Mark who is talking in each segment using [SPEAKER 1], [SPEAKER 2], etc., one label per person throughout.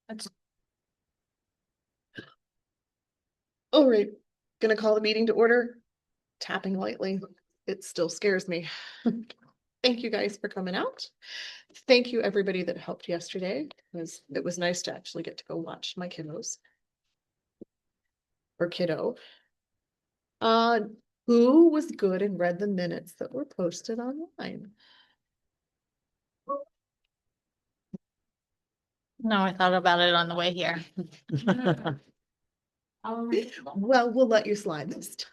[SPEAKER 1] That's
[SPEAKER 2] All right, gonna call the meeting to order. Tapping lightly. It still scares me. Thank you guys for coming out. Thank you, everybody that helped yesterday. It was nice to actually get to go watch my kiddos. Or kiddo. Uh, who was good and read the minutes that were posted online?
[SPEAKER 1] No, I thought about it on the way here.
[SPEAKER 2] Well, we'll let you slide this time.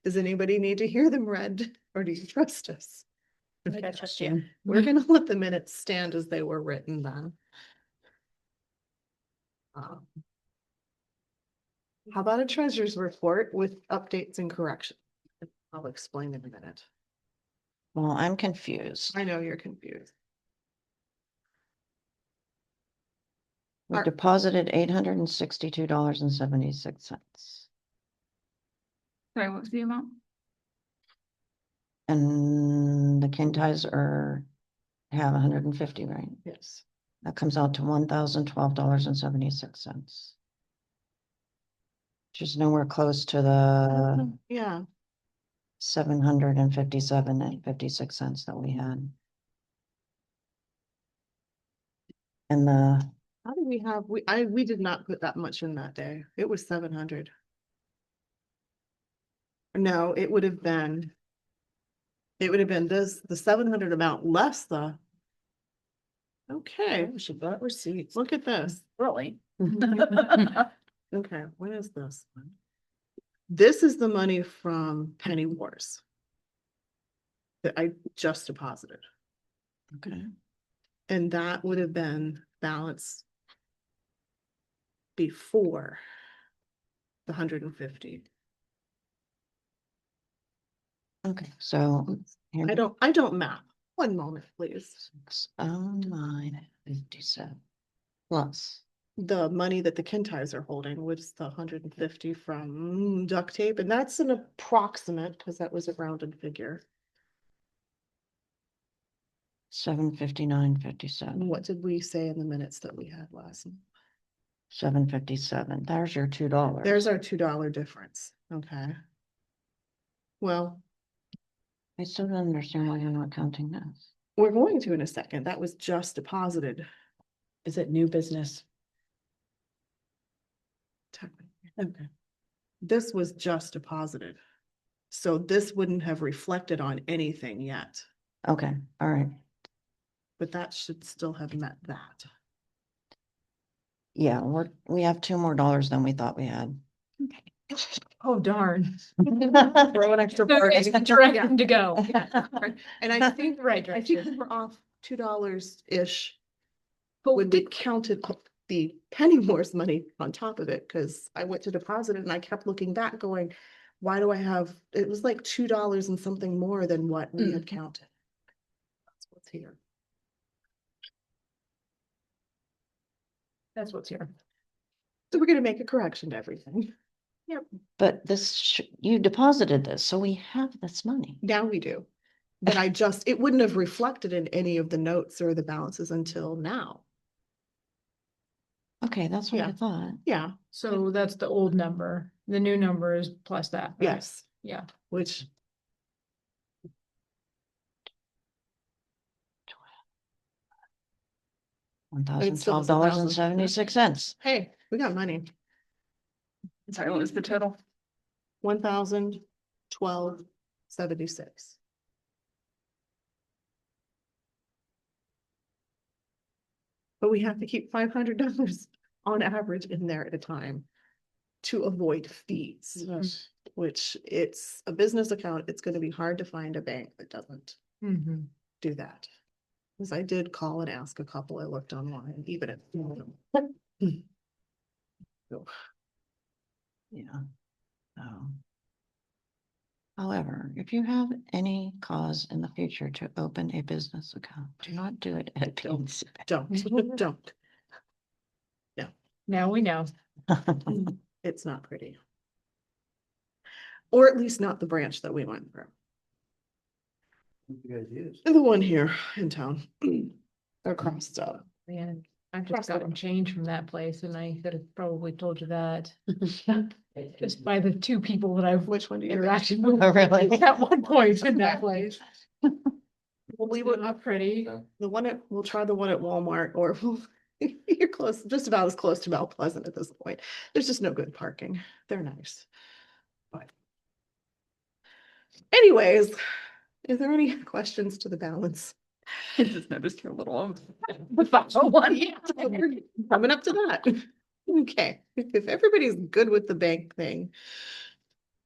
[SPEAKER 2] Does anybody need to hear them read, or do you trust us?
[SPEAKER 1] I trust you.
[SPEAKER 2] We're gonna let the minutes stand as they were written then. Um, How about a treasurer's report with updates and corrections? I'll explain in a minute.
[SPEAKER 3] Well, I'm confused.
[SPEAKER 2] I know you're confused.
[SPEAKER 3] We
[SPEAKER 2] Are-
[SPEAKER 3] deposited $862.76.
[SPEAKER 1] Sorry, what was the amount?
[SPEAKER 3] And the Kinties have 150, right?
[SPEAKER 2] Yes.
[SPEAKER 3] That comes out to $1,012.76. Which is nowhere close to the
[SPEAKER 2] Yeah,
[SPEAKER 3] 757.56 that we had. And the,
[SPEAKER 2] how do we have, we did not put that much in that day. It was 700. No, it would have been. It would have been this, the 700 amount less the. Okay,
[SPEAKER 1] She bought receipts.
[SPEAKER 2] look at this.
[SPEAKER 1] Really?
[SPEAKER 2] Okay, what is this one? This is the money from Penny Wars. That I just deposited,
[SPEAKER 3] okay,
[SPEAKER 2] and that would have been balance. Before. The 150.
[SPEAKER 3] okay, so.
[SPEAKER 2] I don't map. One moment, please.
[SPEAKER 3] 609.57 plus.
[SPEAKER 2] The money that the Kinties are holding was the 150 from duct tape, and that's an approximate, because that was a rounded figure.
[SPEAKER 3] 759.57.
[SPEAKER 2] What did we say in the minutes that we had last?
[SPEAKER 3] 757. There's your $2.
[SPEAKER 2] There's our $2 difference, okay? Well,
[SPEAKER 3] I still don't understand why you're not counting this.
[SPEAKER 2] we're going to in a second. That was just deposited.
[SPEAKER 1] Is it new business?
[SPEAKER 2] Okay. This was just deposited. So this wouldn't have reflected on anything yet,
[SPEAKER 3] Okay, all right.
[SPEAKER 2] but that should still have met that.
[SPEAKER 3] Yeah, we have $2 more than we thought we had.
[SPEAKER 1] Oh, darn.
[SPEAKER 3] Throw an extra part.
[SPEAKER 1] Direction to go.
[SPEAKER 2] And I think,
[SPEAKER 1] Right
[SPEAKER 2] I think
[SPEAKER 1] direction.
[SPEAKER 2] we're off $2-ish. But when we counted the Pennymore's money on top of it, because I went to deposit it and I kept looking back going, why do I have, it was like $2 and something more than what we had counted. That's what's here.
[SPEAKER 1] That's what's here.
[SPEAKER 2] So we're gonna make a correction to everything.
[SPEAKER 3] But you deposited this, so we have this money.
[SPEAKER 2] Now we do. But it wouldn't have reflected in any of the notes or the balances until now.
[SPEAKER 3] Okay, that's what I
[SPEAKER 2] Yeah.
[SPEAKER 3] thought.
[SPEAKER 2] Yeah,
[SPEAKER 4] So that's the old number. The new number is plus that. right?
[SPEAKER 2] yes,
[SPEAKER 4] Yeah.
[SPEAKER 2] which
[SPEAKER 3] $1,012.76.
[SPEAKER 2] hey, we got money.
[SPEAKER 4] Sorry, what was the total?
[SPEAKER 2] 1,012.76. But we have to keep $500 on average in there at a time to avoid fees, which it's a business account. It's going to be hard to find a bank that doesn't
[SPEAKER 4] Mm-hmm.
[SPEAKER 2] do that. Because I did call and ask a couple. I looked online, even if. So,
[SPEAKER 3] Yeah. However, if you have any cause in the future to open a business account, do not do it at PNC.
[SPEAKER 2] don't.
[SPEAKER 4] Now we know.
[SPEAKER 2] It's not pretty. Or at least not the branch that we went through.
[SPEAKER 5] You guys use.
[SPEAKER 2] The one here in town. Across,
[SPEAKER 4] And I've just gotten change from that place and I could have probably told you that. Just by the two people that I've
[SPEAKER 2] Which one do you?
[SPEAKER 4] interacted with.
[SPEAKER 3] Oh, really?
[SPEAKER 4] At one point in that place.
[SPEAKER 2] Well, we would,
[SPEAKER 4] Not pretty.
[SPEAKER 2] we'll try the one at Walmart or you're close, just about as close to Mount Pleasant at this point. There's just no good parking. They're nice. But anyways, is there any questions to the balance?
[SPEAKER 5] I just noticed your little. The final one.
[SPEAKER 2] Yeah, we're coming up to that. Okay, if everybody's good with the bank thing,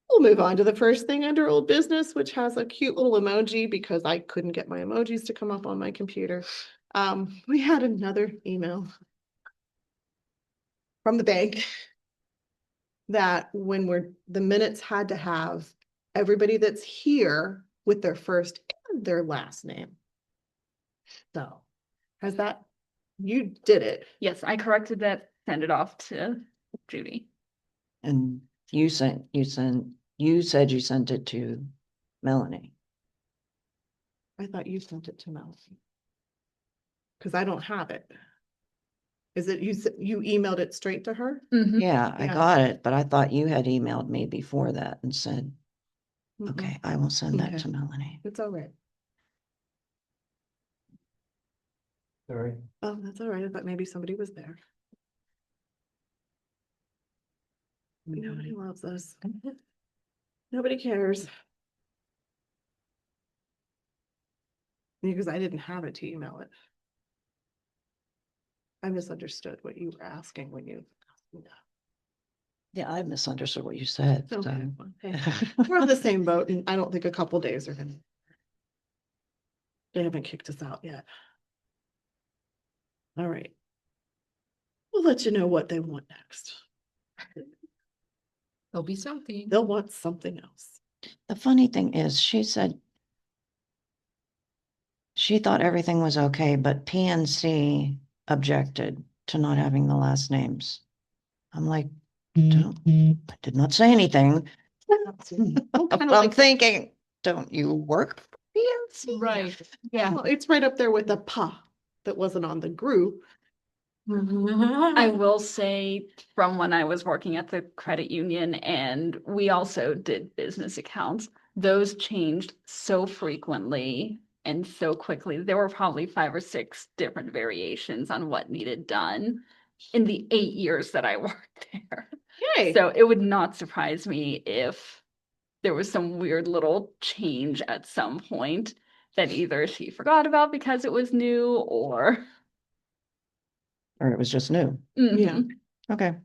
[SPEAKER 2] we'll move on to the first thing under old business, which has a cute little emoji because I couldn't get my emojis to come up on my computer. We had another email from the bank that when the minutes had to have everybody that's here with their first and their last name. So, has that, you did it.
[SPEAKER 5] Yes, I corrected that, send it off to Judy.
[SPEAKER 3] And you said you sent it to Melanie.
[SPEAKER 2] I thought you sent it to Melanie. Cause I don't have it. Is it, you emailed it straight to her?
[SPEAKER 3] Yeah, I
[SPEAKER 2] Yeah.
[SPEAKER 3] got it, but I thought you had emailed me before that and said,
[SPEAKER 2] Mm-mm.
[SPEAKER 3] okay, I will send that
[SPEAKER 2] Okay.
[SPEAKER 3] to Melanie.
[SPEAKER 2] It's all right.
[SPEAKER 6] Sorry.
[SPEAKER 2] Oh, that's all right. I thought maybe somebody was there. Nobody loves us. Nobody cares. Because I didn't have it to email it. I misunderstood what you were asking when you.
[SPEAKER 3] Yeah, I misunderstood what you said. so-
[SPEAKER 2] Okay, well, hey, we're on the same boat and I don't think a couple days are gonna. They haven't kicked us out yet. All right. We'll let you know what they want next.
[SPEAKER 4] There'll be something.
[SPEAKER 2] They'll want something else.
[SPEAKER 3] The funny thing is, she said she thought everything was okay, but PNC objected to not having the last names. I'm like, I did not say anything.
[SPEAKER 2] Kinda
[SPEAKER 3] I'm
[SPEAKER 2] like-
[SPEAKER 3] thinking, don't you work for PNC?
[SPEAKER 4] Right, yeah.
[SPEAKER 2] Well, it's right up there with the PA that wasn't on the group.
[SPEAKER 5] I will say from when I was working at the credit union and we also did business accounts, those changed so frequently and so quickly. There were probably 5 or 6 different variations on what needed done in the 8 years that I worked there.
[SPEAKER 2] Yay.
[SPEAKER 5] So it would not surprise me if there was some weird little change at some point that either she forgot about because it was new or.
[SPEAKER 3] Or it was just new.
[SPEAKER 2] Yeah.
[SPEAKER 5] Mhm.
[SPEAKER 3] Okay.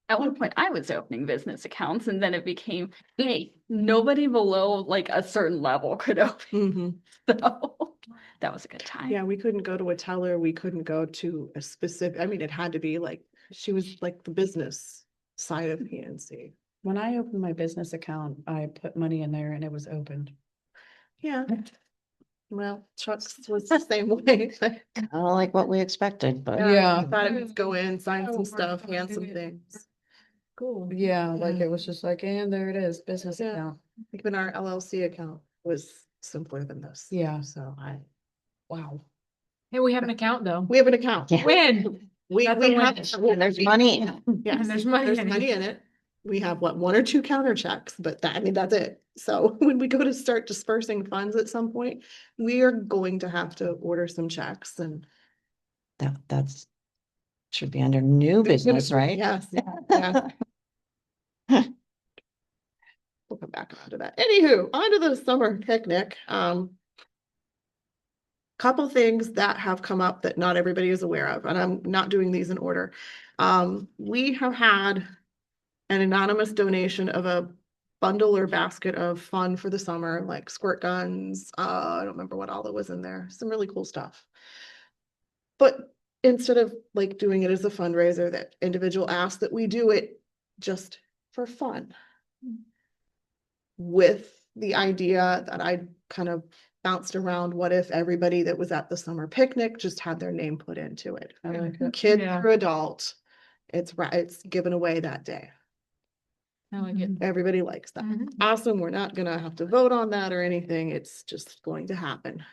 [SPEAKER 5] At one point, I was opening business accounts and then it became, hey, nobody below like a certain level could open.
[SPEAKER 2] Mhm.
[SPEAKER 5] So that was a good time.
[SPEAKER 2] Yeah, we couldn't go to a teller. We couldn't go to a specific, I mean, it had to be like, she was like the business side of PNC.
[SPEAKER 1] When I opened my business account, I put money in there and it was opened.
[SPEAKER 2] Yeah. Well, Chuck's was the same way.
[SPEAKER 3] Kind of like what we expected, but
[SPEAKER 1] Yeah.
[SPEAKER 2] I thought it was go in, sign
[SPEAKER 4] Oh,
[SPEAKER 2] some
[SPEAKER 4] we're
[SPEAKER 2] stuff,
[SPEAKER 4] gonna
[SPEAKER 2] hand
[SPEAKER 4] do
[SPEAKER 2] some
[SPEAKER 4] it.
[SPEAKER 2] things.
[SPEAKER 1] Cool. Yeah, like
[SPEAKER 2] Yeah.
[SPEAKER 1] it was just like, and there it is, business
[SPEAKER 2] Yeah.
[SPEAKER 1] account.
[SPEAKER 2] Even our LLC account was simpler than this.
[SPEAKER 1] Yeah.
[SPEAKER 2] So wow.
[SPEAKER 4] Hey, we have an account though.
[SPEAKER 2] We have an account.
[SPEAKER 3] Yeah.
[SPEAKER 4] When?
[SPEAKER 2] We
[SPEAKER 4] That's
[SPEAKER 2] we
[SPEAKER 4] a
[SPEAKER 2] have.
[SPEAKER 3] and there's money in it.
[SPEAKER 2] Yes,
[SPEAKER 4] And there's money in it.
[SPEAKER 2] money in it. We have what, 1 or 2 counter checks, but that, I mean, that's it. So when we go to start dispersing funds at some point, we are going to have to order some checks and.
[SPEAKER 3] That's should be under new business, right?
[SPEAKER 2] Yes, yeah. We'll come back around to that. Anywho, on to the summer picnic. Couple things that have come up that not everybody is aware of, and I'm not doing these in order. We have had an anonymous donation of a bundle or basket of fun for the summer, like squirt guns. I don't remember what all that was in there. Some really cool stuff. But instead of like doing it as a fundraiser, that individual asked that we do it just for fun. With the idea that I kind of bounced around, what if everybody that was at the summer picnic just had their name put into it?
[SPEAKER 1] I like it.
[SPEAKER 2] Kid
[SPEAKER 4] Yeah.
[SPEAKER 2] or adult, it's given away that day.
[SPEAKER 4] I like it.
[SPEAKER 2] Everybody likes that.
[SPEAKER 4] Mhm.
[SPEAKER 2] Awesome, we're not gonna have to vote on that or anything, it's just going to happen.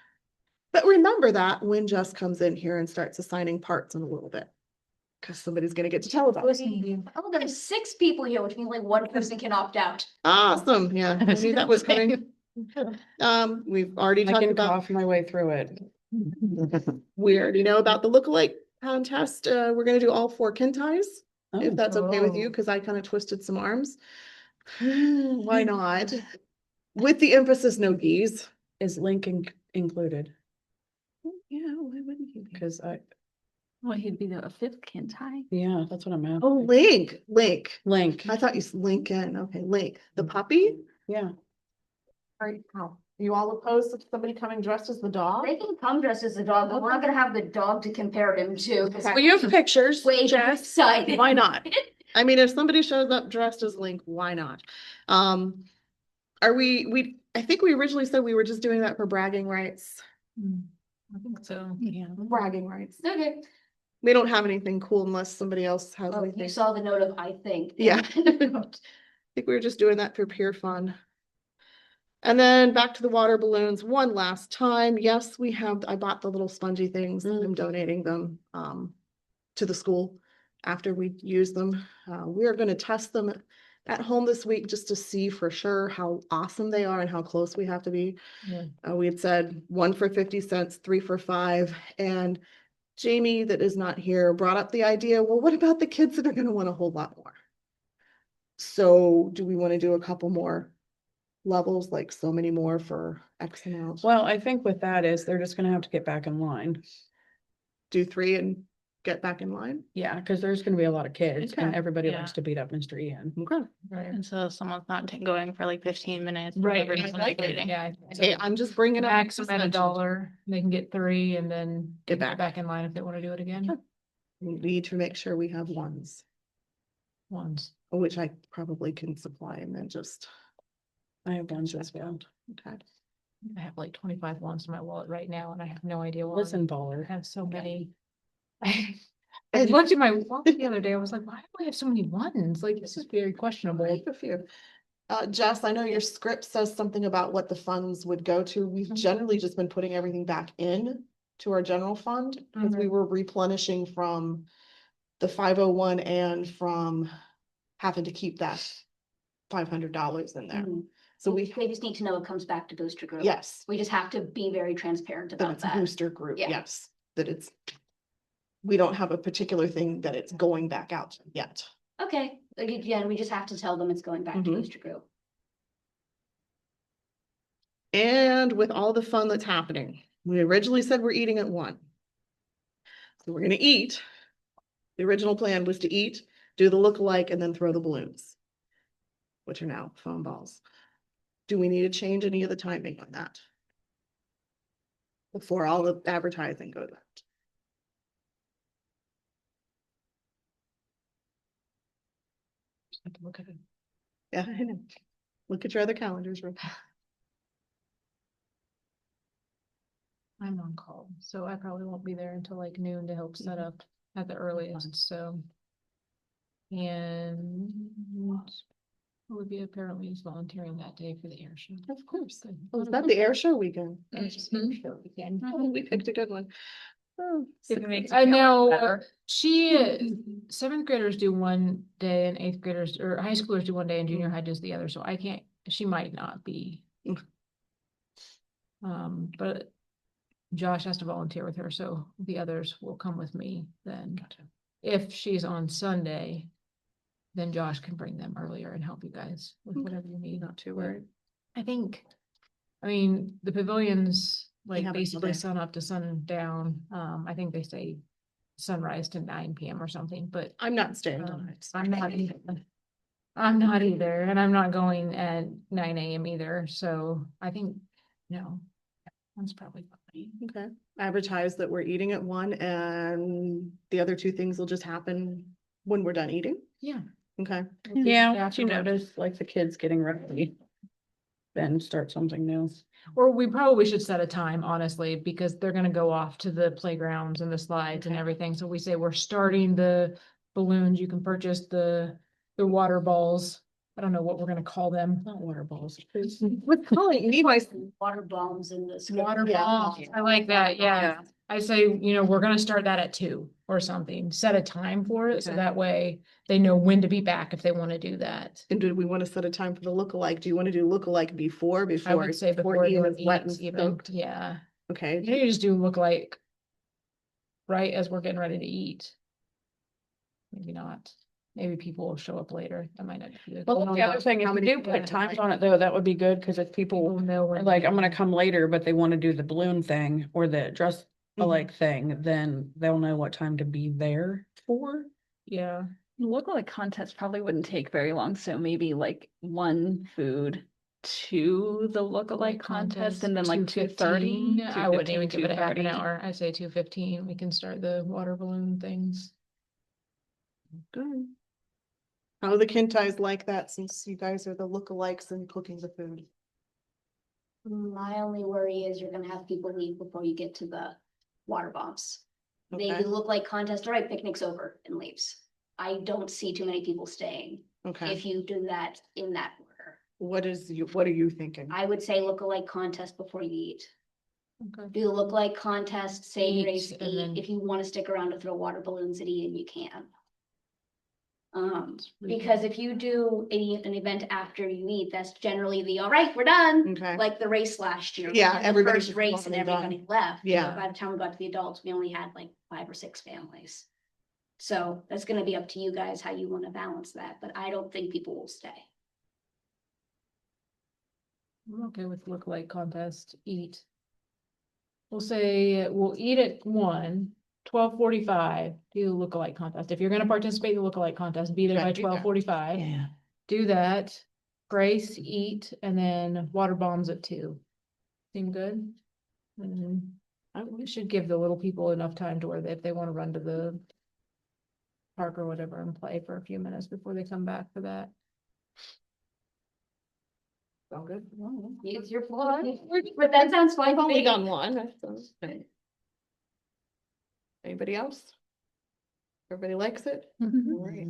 [SPEAKER 2] But remember that when Jess comes in here and starts assigning parts in a little bit. Cause somebody's gonna get to tell about it.
[SPEAKER 4] Listening to you.
[SPEAKER 7] Oh, there's 6 people here, which means like one person can opt out.
[SPEAKER 2] Awesome, yeah, I knew that was coming. We've already
[SPEAKER 1] I
[SPEAKER 2] talked
[SPEAKER 1] can
[SPEAKER 2] about,
[SPEAKER 1] cough my way through it.
[SPEAKER 2] we already know about the lookalike contest. We're gonna do all 4 Kintais, if
[SPEAKER 1] Oh,
[SPEAKER 2] that's okay with you,
[SPEAKER 4] Oh.
[SPEAKER 2] cause I kind of twisted some arms. Why not? With the emphasis, no geese.
[SPEAKER 1] is Link included?
[SPEAKER 2] Yeah, why wouldn't he be?
[SPEAKER 1] Cause
[SPEAKER 5] Well, he'd be the 5th Kintai.
[SPEAKER 1] yeah, that's what I'm at.
[SPEAKER 2] Oh, Link.
[SPEAKER 1] Link,
[SPEAKER 2] I thought you said Lincoln. Okay, Link, the puppy?
[SPEAKER 1] yeah.
[SPEAKER 2] Are you all opposed to somebody coming dressed as the dog?
[SPEAKER 7] They can come dressed as a dog, but we're not gonna have the dog to compare him to. 'cause
[SPEAKER 2] Well, you have pictures,
[SPEAKER 7] Wait,
[SPEAKER 2] Jess.
[SPEAKER 7] side.
[SPEAKER 2] Why not? I mean, if somebody shows up dressed as Link, why not? Are I think we originally said we were just doing that for bragging rights.
[SPEAKER 4] I think so.
[SPEAKER 1] Yeah.
[SPEAKER 2] Bragging rights.
[SPEAKER 7] Okay.
[SPEAKER 2] We don't have anything cool unless somebody else has
[SPEAKER 7] Oh,
[SPEAKER 2] anything.
[SPEAKER 7] you saw the note of I think.
[SPEAKER 2] Yeah. I think we were just doing that for pure fun. And then back to the water balloons one last time. Yes, I bought the little spongy things. I'm donating them to the school after we use them. We are going to test them at home this week just to see for sure how awesome they are and how close we have to be.
[SPEAKER 4] Yeah.
[SPEAKER 2] We had said 1 for 50 cents, 3 for 5. And Jamie, that is not here, brought up the idea, well, what about the kids that are going to want a whole lot more? So do we want to do a couple more levels, like so many more for X amount?
[SPEAKER 1] Well, I think with that is they're just gonna have to get back in line.
[SPEAKER 2] Do 3 and get back in line?
[SPEAKER 1] Yeah, cause there's gonna be a lot of kids and
[SPEAKER 2] Okay.
[SPEAKER 1] everybody
[SPEAKER 8] Yeah.
[SPEAKER 1] likes to beat up Mr. Ian.
[SPEAKER 2] Okay.
[SPEAKER 4] Right.
[SPEAKER 8] And so someone's not going for like 15 minutes.
[SPEAKER 4] Right,
[SPEAKER 8] everyone's
[SPEAKER 2] I like it.
[SPEAKER 8] waiting.
[SPEAKER 4] Yeah.
[SPEAKER 2] Hey, I'm just bringing up.
[SPEAKER 4] Max
[SPEAKER 2] just
[SPEAKER 4] at
[SPEAKER 2] mentioned.
[SPEAKER 4] $1, they can get 3 and then
[SPEAKER 2] Get
[SPEAKER 4] get
[SPEAKER 2] back.
[SPEAKER 4] back in line if they want to do it again.
[SPEAKER 2] We need to make sure we have ones,
[SPEAKER 4] Ones.
[SPEAKER 2] which I probably can supply and then just.
[SPEAKER 1] I have ones as well.
[SPEAKER 2] Okay.
[SPEAKER 4] I have like 25 ones in my wallet right now and I have no idea why.
[SPEAKER 1] Listen,
[SPEAKER 4] I
[SPEAKER 1] baller.
[SPEAKER 4] have so many. I looked at my wallet the other day, I was like, why do I have so many ones? Like, this is very questionable.
[SPEAKER 2] I have a few. Jess, I know your script says something about what the funds would go to. We've
[SPEAKER 4] Mhm.
[SPEAKER 2] generally just been putting everything back in to our general fund because we were replenishing from the 501 and from having to keep that $500 in there.
[SPEAKER 7] Mhm.
[SPEAKER 2] So we,
[SPEAKER 7] They just need to know it comes back to booster group.
[SPEAKER 2] yes,
[SPEAKER 7] We just have to be very transparent
[SPEAKER 2] that
[SPEAKER 7] about
[SPEAKER 2] it's a
[SPEAKER 7] that.
[SPEAKER 2] booster group,
[SPEAKER 7] Yeah.
[SPEAKER 2] yes, that it's. We don't have a particular thing that it's going back out to yet.
[SPEAKER 7] Okay, again, we just have to tell them it's going back to
[SPEAKER 2] Mhm.
[SPEAKER 7] booster group.
[SPEAKER 2] And with all the fun that's happening, we originally said we're eating at 1. So we're gonna eat. The original plan was to eat, do the lookalike, and then throw the balloons, which are now foam balls. Do we need to change any of the timing on that? Before all the advertising goes out?
[SPEAKER 4] Have to look at it.
[SPEAKER 2] Yeah, I know. Look at your other calendars. real quick.
[SPEAKER 4] I'm on call, so I probably won't be there until like noon to help set up at the earliest, so. And Olivia apparently is volunteering that day for the air show.
[SPEAKER 2] Of course.
[SPEAKER 4] Good.
[SPEAKER 2] Oh, is that the air show weekend?
[SPEAKER 4] Mhm.
[SPEAKER 2] Oh, we picked a good one. Oh,
[SPEAKER 8] If it makes
[SPEAKER 4] I
[SPEAKER 8] you feel
[SPEAKER 4] know,
[SPEAKER 8] better.
[SPEAKER 4] she, 7th graders do one day and 8th graders, or high schoolers do one day and junior high does the other, so I can't, she might not be.
[SPEAKER 2] Mm.
[SPEAKER 4] But Josh has to volunteer with her, so the others will come with me then. If she's on Sunday, then Josh can bring them earlier and help you guys with
[SPEAKER 2] Okay.
[SPEAKER 4] whatever you need.
[SPEAKER 2] Not too worried.
[SPEAKER 4] I think, I mean, the pavilions, like
[SPEAKER 2] have it all
[SPEAKER 4] basically
[SPEAKER 2] day.
[SPEAKER 4] sun up to sundown. I think they say sunrise to 9 PM or something, but
[SPEAKER 2] I'm not staying
[SPEAKER 4] um,
[SPEAKER 2] tonight.
[SPEAKER 4] I'm not either. I'm not either, and I'm not going at 9 AM either, so I think, no, that's probably fine.
[SPEAKER 2] Okay, advertise that we're eating at 1 and the other 2 things will just happen when we're done eating.
[SPEAKER 4] Yeah.
[SPEAKER 2] Okay,
[SPEAKER 1] Yeah, you
[SPEAKER 4] Afterwards.
[SPEAKER 1] notice like the kids getting ready. Then start something new.
[SPEAKER 4] Or we probably should set a time, honestly, because they're gonna go off to the playgrounds and the slides and
[SPEAKER 2] Okay.
[SPEAKER 4] everything, so we say we're starting the balloons, you can purchase the water balls. I don't know what we're gonna call them.
[SPEAKER 1] Not water balls.
[SPEAKER 2] with calling, you need my,
[SPEAKER 7] Water bombs in the.
[SPEAKER 4] Water
[SPEAKER 2] Yeah.
[SPEAKER 4] balls, I like that, yeah. I say, you know, we're gonna start that at 2 or something, set a time for it, so
[SPEAKER 2] Okay.
[SPEAKER 4] that way they know when to be back if they wanna do that.
[SPEAKER 2] And do we want to set a time for the lookalike? Do you want to do lookalike before,
[SPEAKER 4] I
[SPEAKER 2] before?
[SPEAKER 4] would say before
[SPEAKER 2] Ian
[SPEAKER 4] anyone
[SPEAKER 2] is wet and
[SPEAKER 4] eats even,
[SPEAKER 2] soaked?
[SPEAKER 4] yeah.
[SPEAKER 2] Okay,
[SPEAKER 4] You just do look like right as we're getting ready to eat. Maybe not. Maybe people will show up later. That might not be. good.
[SPEAKER 1] Well, the other thing, if
[SPEAKER 2] How
[SPEAKER 1] you
[SPEAKER 2] many
[SPEAKER 1] do
[SPEAKER 2] people
[SPEAKER 1] put
[SPEAKER 2] have
[SPEAKER 1] times
[SPEAKER 2] I-
[SPEAKER 1] on it though, that would be good, cause if
[SPEAKER 4] People
[SPEAKER 1] people
[SPEAKER 4] know
[SPEAKER 1] are
[SPEAKER 4] when
[SPEAKER 1] like,
[SPEAKER 4] to
[SPEAKER 1] I'm gonna
[SPEAKER 4] go.
[SPEAKER 1] come later, but they wanna do the balloon thing or the dress
[SPEAKER 2] Mhm.
[SPEAKER 1] alike thing, then they'll know what time to be there for.
[SPEAKER 4] Yeah,
[SPEAKER 5] Lookalike contest probably wouldn't take very long, so maybe like one food to the lookalike contest and then like 2:30.
[SPEAKER 4] 2:15. I wouldn't even
[SPEAKER 5] 2:15,
[SPEAKER 4] give it a half an
[SPEAKER 5] 2:30.
[SPEAKER 4] hour. I'd say 2:15. We can start the water balloon things.
[SPEAKER 2] good. How do the Kintais like that, since you guys are the lookalikes and cooking the food?
[SPEAKER 7] My only worry is you're gonna have people leave before you get to the water bombs. They
[SPEAKER 2] Okay.
[SPEAKER 7] do look like contest, all right, picnic's over and leaves. I don't see too many people staying
[SPEAKER 2] Okay,
[SPEAKER 7] if you do that in that order.
[SPEAKER 2] what are you thinking?
[SPEAKER 7] I would say look-alike contest before you eat.
[SPEAKER 4] Okay.
[SPEAKER 7] Do the look-alike contest, save
[SPEAKER 4] Eat,
[SPEAKER 7] race,
[SPEAKER 4] and
[SPEAKER 7] eat.
[SPEAKER 4] then-
[SPEAKER 7] If you wanna stick around to throw water balloons at Ian, you can.
[SPEAKER 4] really
[SPEAKER 7] Because if you do an event after you eat, that's generally the, all right, we're done.
[SPEAKER 2] Okay,
[SPEAKER 7] Like the race last year. we
[SPEAKER 2] Yeah,
[SPEAKER 7] had the
[SPEAKER 2] everybody's
[SPEAKER 7] First race and
[SPEAKER 2] wanting done.
[SPEAKER 7] everybody left.
[SPEAKER 2] Yeah.
[SPEAKER 7] By the time we got to the adults, we only had like 5 or 6 families. So that's gonna be up to you guys how you wanna balance that, but I don't think people will stay.
[SPEAKER 4] I'm okay with look-alike contest, eat. We'll say we'll eat at 1, 12:45, do the look-alike contest. If you're gonna participate in the look-alike contest, be there
[SPEAKER 2] Okay,
[SPEAKER 4] by
[SPEAKER 2] be there.
[SPEAKER 4] 12:45.
[SPEAKER 3] Yeah,
[SPEAKER 4] Do that, Grace, eat, and then water bombs at 2. Seem good? And we should give the little people enough time to where if they wanna run to the park or whatever and play for a few minutes before they come back for that.
[SPEAKER 2] Sound good?
[SPEAKER 7] It's your fault, but that sounds fine.
[SPEAKER 2] I've only
[SPEAKER 7] to me.
[SPEAKER 2] done one. That sounds good. Anybody else? Everybody likes it? All right.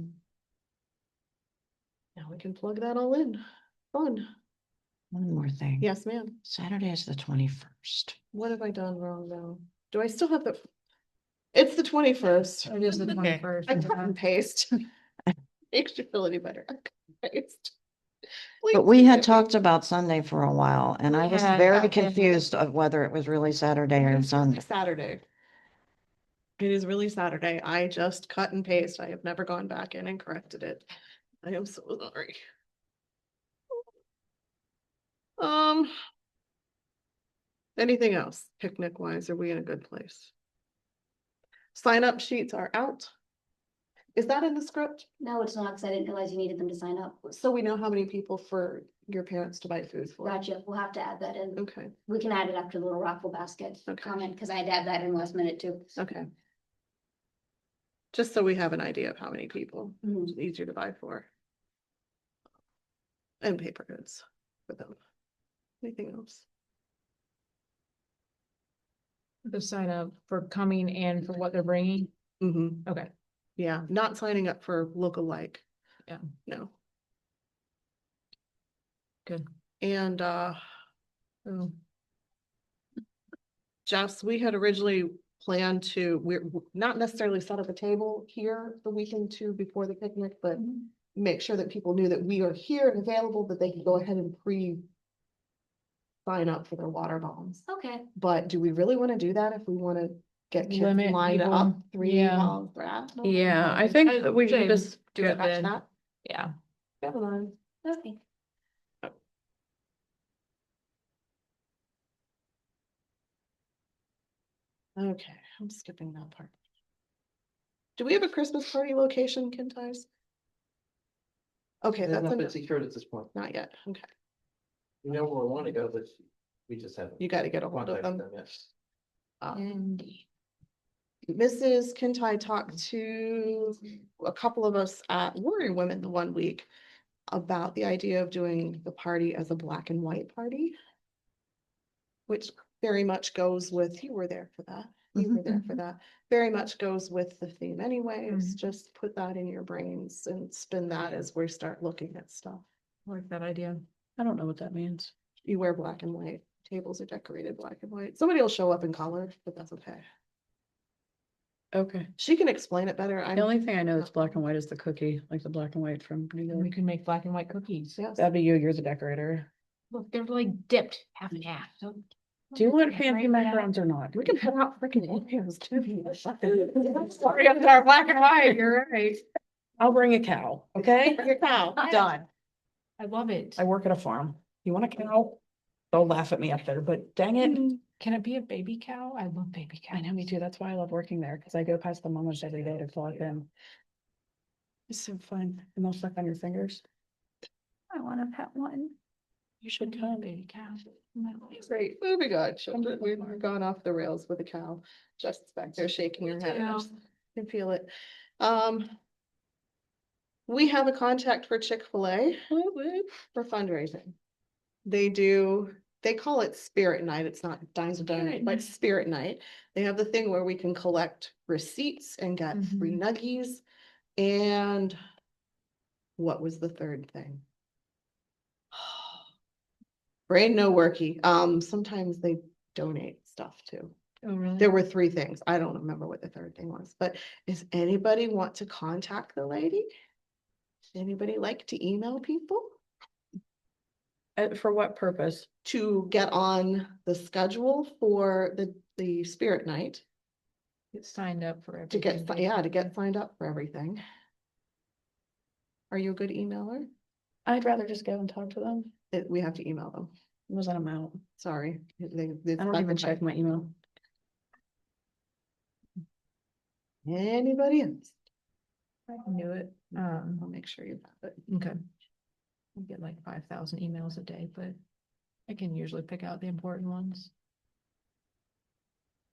[SPEAKER 2] Now we can plug that all in. Fun.
[SPEAKER 3] one more thing.
[SPEAKER 2] Yes, ma'am.
[SPEAKER 3] Saturday is the 21st.
[SPEAKER 2] What have I done wrong now? Do I still have the? It's the 21st.
[SPEAKER 4] It is the
[SPEAKER 3] Okay.
[SPEAKER 4] 21st.
[SPEAKER 2] I cut and paste. Makes you feel any better. I cut and paste.
[SPEAKER 3] But we had talked about Sunday for a while, and I was
[SPEAKER 4] Yeah,
[SPEAKER 3] very
[SPEAKER 4] yeah.
[SPEAKER 3] confused of whether it was really Saturday or Sunday.
[SPEAKER 2] Saturday. It is really Saturday. I just cut and paste. I have never gone back in and corrected it. I am so sorry. Anything else picnic wise? Are we in a good place? Sign up sheets are out. Is that in the script?
[SPEAKER 7] No, it's not, because I didn't realize you needed them to sign up.
[SPEAKER 2] So we know how many people for your parents to buy food for.
[SPEAKER 7] Gotcha, we'll have to add that in.
[SPEAKER 2] Okay,
[SPEAKER 7] We can add it after the little raffle basket
[SPEAKER 2] Okay.
[SPEAKER 7] comment, because I had to add that in last minute too.
[SPEAKER 2] okay. Just so we have an idea of how many people,
[SPEAKER 7] Mhm.
[SPEAKER 2] it's easier to buy for. And paper goods for them. Anything else?
[SPEAKER 4] The sign up for coming and for what they're bringing.
[SPEAKER 2] Mm-hmm.
[SPEAKER 4] Okay.
[SPEAKER 2] Yeah, not signing up for look-alike.
[SPEAKER 4] Yeah.
[SPEAKER 2] No.
[SPEAKER 4] Good.
[SPEAKER 2] And
[SPEAKER 4] So,
[SPEAKER 2] Jess, we had originally planned to, we're not necessarily set up a table here the weekend too before the picnic, but make sure that people knew that we are here and available, that they can go ahead and sign up for their water bombs.
[SPEAKER 7] Okay,
[SPEAKER 2] But do we really want to do that if we want to get kids
[SPEAKER 4] Limit
[SPEAKER 2] lined
[SPEAKER 4] people,
[SPEAKER 2] up 3
[SPEAKER 4] yeah.
[SPEAKER 2] while they're at?
[SPEAKER 1] Yeah, I think that we
[SPEAKER 4] say
[SPEAKER 1] can just
[SPEAKER 4] do it
[SPEAKER 2] Scratch
[SPEAKER 4] then.
[SPEAKER 2] that.
[SPEAKER 4] Yeah.
[SPEAKER 2] Never mind.
[SPEAKER 7] okay.
[SPEAKER 2] Okay, I'm skipping that part. Do we have a Christmas party location, Kinty's? Okay, that's
[SPEAKER 6] Nothing
[SPEAKER 2] enough.
[SPEAKER 6] secured at this point.
[SPEAKER 2] Not yet. Okay,
[SPEAKER 6] We know where we want to go, but we just haven't.
[SPEAKER 2] you got to get a hold of
[SPEAKER 6] contacted
[SPEAKER 2] them.
[SPEAKER 6] yet.
[SPEAKER 4] Indeed.
[SPEAKER 2] Mrs. Kinty talked to a couple of us at Warrior Women the one week about the idea of doing the party as a black and white party. Which very much goes with, you were there for that. You were there for that. Very much goes with the theme anyways.
[SPEAKER 4] Mhm.
[SPEAKER 2] Just put that in your brains and spin that as we start looking at stuff.
[SPEAKER 4] I like that idea.
[SPEAKER 1] I don't know what that means.
[SPEAKER 2] You wear black and white. Tables are decorated black and white. Somebody will show up in color, but that's okay.
[SPEAKER 1] Okay.
[SPEAKER 2] She can explain it better.
[SPEAKER 1] The
[SPEAKER 2] I'm,
[SPEAKER 1] only thing I know that's black and white is the cookie, like the black and white from New
[SPEAKER 4] We
[SPEAKER 1] York.
[SPEAKER 4] can make black and white cookies.
[SPEAKER 2] yes.
[SPEAKER 1] That'd be you, you're the decorator.
[SPEAKER 4] Look, they're like dipped half and half. So
[SPEAKER 1] Do you want
[SPEAKER 4] Yeah,
[SPEAKER 1] fancy
[SPEAKER 4] right,
[SPEAKER 1] macarons or not?
[SPEAKER 2] We can put out freaking Oreos too.
[SPEAKER 4] Sorry, I'm sorry, black and white, you're right.
[SPEAKER 1] I'll bring a cow, okay?
[SPEAKER 2] Your cow.
[SPEAKER 1] Done.
[SPEAKER 4] I love it.
[SPEAKER 1] I work at a farm. You want a cow? They'll laugh at me up there, but dang it.
[SPEAKER 4] Can it be a baby cow? I love baby cows.
[SPEAKER 1] I know, me too. That's why I love working there, because I go past the mamas every day to clock in. It's so fun. And they'll suck on your fingers.
[SPEAKER 5] I want to pet one.
[SPEAKER 1] You should
[SPEAKER 4] Be a
[SPEAKER 1] come.
[SPEAKER 4] baby cow.
[SPEAKER 2] Great, moving on. Children, we've gone off the rails with the cow. Just back there shaking her head. I
[SPEAKER 4] too.
[SPEAKER 2] just can feel it. We have a contact for Chick-fil-A for fundraising. They call it Spirit Night. It's not Dines of Dine,
[SPEAKER 4] Spirit
[SPEAKER 2] but
[SPEAKER 4] Night.
[SPEAKER 2] Spirit Night. They have the thing where we can collect receipts and get free
[SPEAKER 4] Mhm.
[SPEAKER 2] nuggies. And what was the third thing? Brain no worky. Sometimes they donate stuff too.
[SPEAKER 4] Oh, really?
[SPEAKER 2] There were three things. I don't remember what the third thing was, but does anybody want to contact the lady? Anybody like to email people
[SPEAKER 1] For what purpose?
[SPEAKER 2] to get on the schedule for the Spirit Night?
[SPEAKER 4] Get signed up for
[SPEAKER 2] To
[SPEAKER 4] everything.
[SPEAKER 2] get, to get signed up for everything. Are you a good emailer?
[SPEAKER 1] I'd rather just go and talk to them.
[SPEAKER 2] We have to email them.
[SPEAKER 1] Wasn't I'm out.
[SPEAKER 2] Sorry.
[SPEAKER 1] I don't even check my email.
[SPEAKER 2] Anybody else?
[SPEAKER 4] I can do it.
[SPEAKER 2] I'll make sure you have it.
[SPEAKER 4] Okay. I get like 5,000 emails a day, but I can usually pick out the important ones.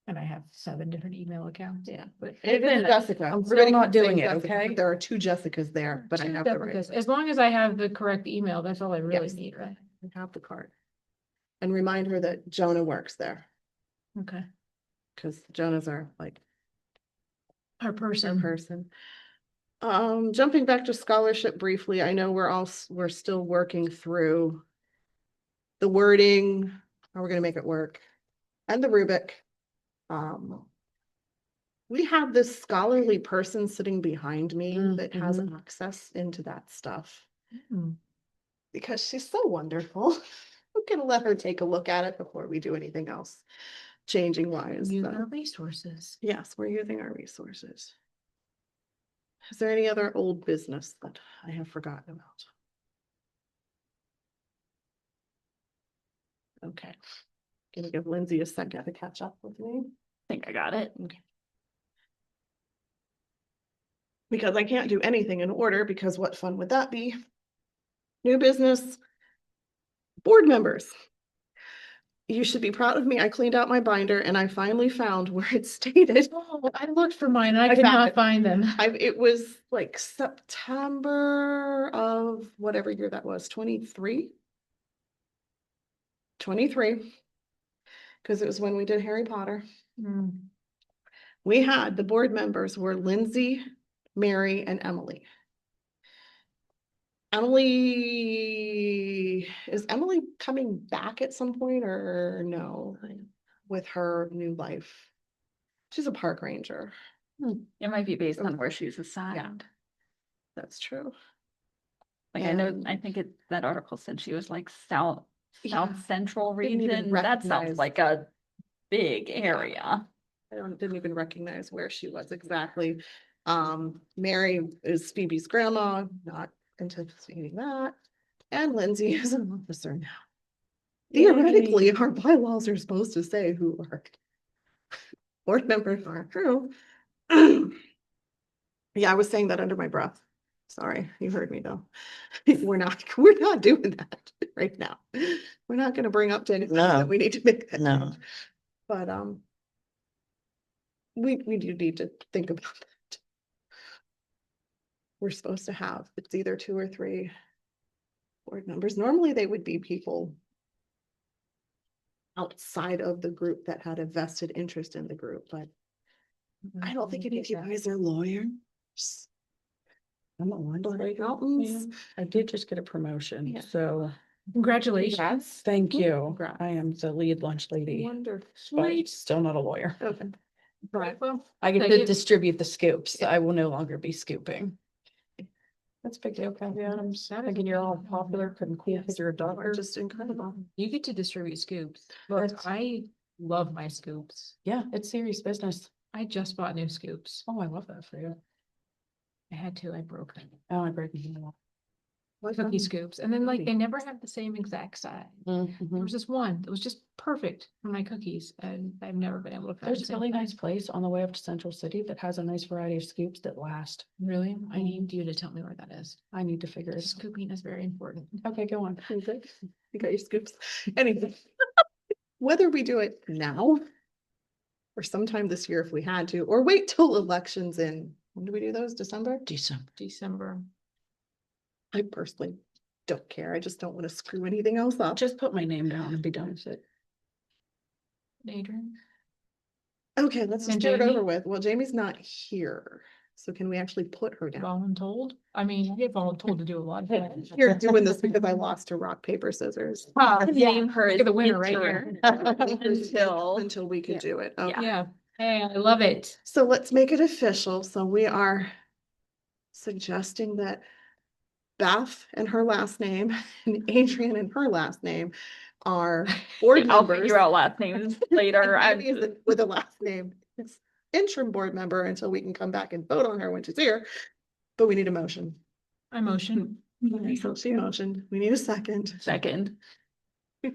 [SPEAKER 4] And I have 7 different email accounts.
[SPEAKER 2] Yeah.
[SPEAKER 4] But
[SPEAKER 2] It is Jessica.
[SPEAKER 1] I'm still
[SPEAKER 2] Everybody
[SPEAKER 1] not
[SPEAKER 2] keeps saying
[SPEAKER 1] doing it,
[SPEAKER 2] Jessica, but
[SPEAKER 1] okay?
[SPEAKER 2] There are two Jessicas there, but I have the right.
[SPEAKER 4] As long as I have the correct email, that's all I really
[SPEAKER 2] Yes.
[SPEAKER 4] need, right?
[SPEAKER 2] I have the card. And remind her that Jonah works there,
[SPEAKER 4] Okay.
[SPEAKER 2] because Jonah's our
[SPEAKER 4] Our
[SPEAKER 2] our
[SPEAKER 4] person.
[SPEAKER 2] person. Jumping back to scholarship briefly, I know we're still working through the wording, how we're gonna make it work, and the rubric. We have this scholarly person sitting behind me that has access into that stuff
[SPEAKER 4] Hmm.
[SPEAKER 2] because she's so wonderful. I'm gonna let her take a look at it before we do anything else changing wise.
[SPEAKER 4] Use
[SPEAKER 2] so.
[SPEAKER 4] our resources.
[SPEAKER 2] Yes, we're using our resources. Is there any other old business that I have forgotten about? Okay. Gonna give Lindsay a second to catch up with me.
[SPEAKER 5] I think I got it.
[SPEAKER 2] Because I can't do anything in order, because what fun would that be? New business. Board members. You should be proud of me. I cleaned out my binder and I finally found where it stated.
[SPEAKER 4] Oh, I looked for mine and I
[SPEAKER 2] I
[SPEAKER 4] could
[SPEAKER 2] found
[SPEAKER 4] not
[SPEAKER 2] it.
[SPEAKER 4] find them.
[SPEAKER 2] It was like September of whatever year that was, 23. 23. Because it was when we did Harry Potter.
[SPEAKER 4] Hmm.
[SPEAKER 2] We had, the board members were Lindsay, Mary, and Emily. Is Emily coming back at some point or no? With her new life? She's a park ranger.
[SPEAKER 5] It might be based on where she's assigned.
[SPEAKER 2] That's true.
[SPEAKER 5] Like I know,
[SPEAKER 2] And-
[SPEAKER 5] I think that article said she was like South
[SPEAKER 2] Yeah.
[SPEAKER 5] Central
[SPEAKER 2] Didn't even
[SPEAKER 5] region. That
[SPEAKER 2] recognize-
[SPEAKER 5] sounds like a big area.
[SPEAKER 2] Didn't even recognize where she was exactly. Mary is Phoebe's grandma, not anticipating that. And Lindsay is an officer now. Theoretically, our bylaws are supposed to say who our board members are. True. Yeah, I was saying that under my breath. Sorry, you heard me though. We're not doing that right now. We're not gonna bring up to anything
[SPEAKER 3] No.
[SPEAKER 2] that we need to make. that
[SPEAKER 3] No.
[SPEAKER 2] change. But, we do need to think about that. We're supposed to have, it's either 2 or 3 board members. Normally they would be people outside of the group that had a vested interest in the group, but I don't think any of you guys are lawyers.
[SPEAKER 1] I'm a one.
[SPEAKER 2] Accountants.
[SPEAKER 1] I did just get a promotion,
[SPEAKER 2] Yeah.
[SPEAKER 1] so
[SPEAKER 4] Congratulations.
[SPEAKER 1] thank you.
[SPEAKER 2] Congrats.
[SPEAKER 1] I am the lead lunch lady,
[SPEAKER 2] Wonderful.
[SPEAKER 1] but still not a lawyer.
[SPEAKER 2] Okay.
[SPEAKER 4] Right, well,
[SPEAKER 1] I get
[SPEAKER 4] Thank
[SPEAKER 1] to
[SPEAKER 4] you.
[SPEAKER 1] distribute the scoops. I will no longer be scooping. That's a big deal, Kathy Adams.
[SPEAKER 4] That is
[SPEAKER 1] Thinking you're all popular, couldn't cool because you're a daughter.
[SPEAKER 2] Just incredible.
[SPEAKER 4] you get to distribute scoops. Look,
[SPEAKER 1] That's-
[SPEAKER 4] I love my scoops.
[SPEAKER 1] Yeah, it's serious business.
[SPEAKER 4] I just bought new scoops.
[SPEAKER 1] Oh, I love that for you.
[SPEAKER 4] I had to, I broke them.
[SPEAKER 1] Oh, I break them.
[SPEAKER 4] Cookie scoops. And then like they never have the same exact size. There was this one that was just perfect for my cookies and I've never been able to find.
[SPEAKER 1] There's
[SPEAKER 4] the
[SPEAKER 1] a
[SPEAKER 4] same
[SPEAKER 1] really
[SPEAKER 4] thing.
[SPEAKER 1] nice place on the way up to Central City that has a nice variety of scoops that last.
[SPEAKER 4] Really? I need you to tell me where that is.
[SPEAKER 1] I need to figure it out.
[SPEAKER 4] Scooping is very important.
[SPEAKER 1] Okay, go on.
[SPEAKER 2] You got your scoops. Anyway, whether we do it now or sometime this year if we had to, or wait till elections in, when do we do those? December?
[SPEAKER 4] December.
[SPEAKER 2] I personally don't care. I just don't want to screw anything else up.
[SPEAKER 1] Just put my name down and be done with it.
[SPEAKER 4] Adrian?
[SPEAKER 2] Okay, let's just
[SPEAKER 4] And
[SPEAKER 2] get it
[SPEAKER 4] Jamie?
[SPEAKER 2] over with. Well, Jamie's not here. So can we actually put her down?
[SPEAKER 4] Voluntold? I mean, I get voluntold to do a lot of things.
[SPEAKER 2] You're doing this because I lost to rock, paper, scissors.
[SPEAKER 5] Name her as
[SPEAKER 4] Look at the winner right
[SPEAKER 5] interim
[SPEAKER 4] here.
[SPEAKER 2] Until we could do it. Okay.
[SPEAKER 4] Yeah. Hey, I love it.
[SPEAKER 2] So let's make it official. So we are suggesting that Beth and her last name and Adrian and her last name are board
[SPEAKER 5] I'll
[SPEAKER 2] members.
[SPEAKER 5] figure out last names later.
[SPEAKER 2] And
[SPEAKER 5] I'm
[SPEAKER 2] Jamie is with a last name. It's interim board member until we can come back and vote on her when she's here. But we need a motion.
[SPEAKER 4] I motion.
[SPEAKER 2] So she motioned. We need a second.
[SPEAKER 5] second.
[SPEAKER 2] Do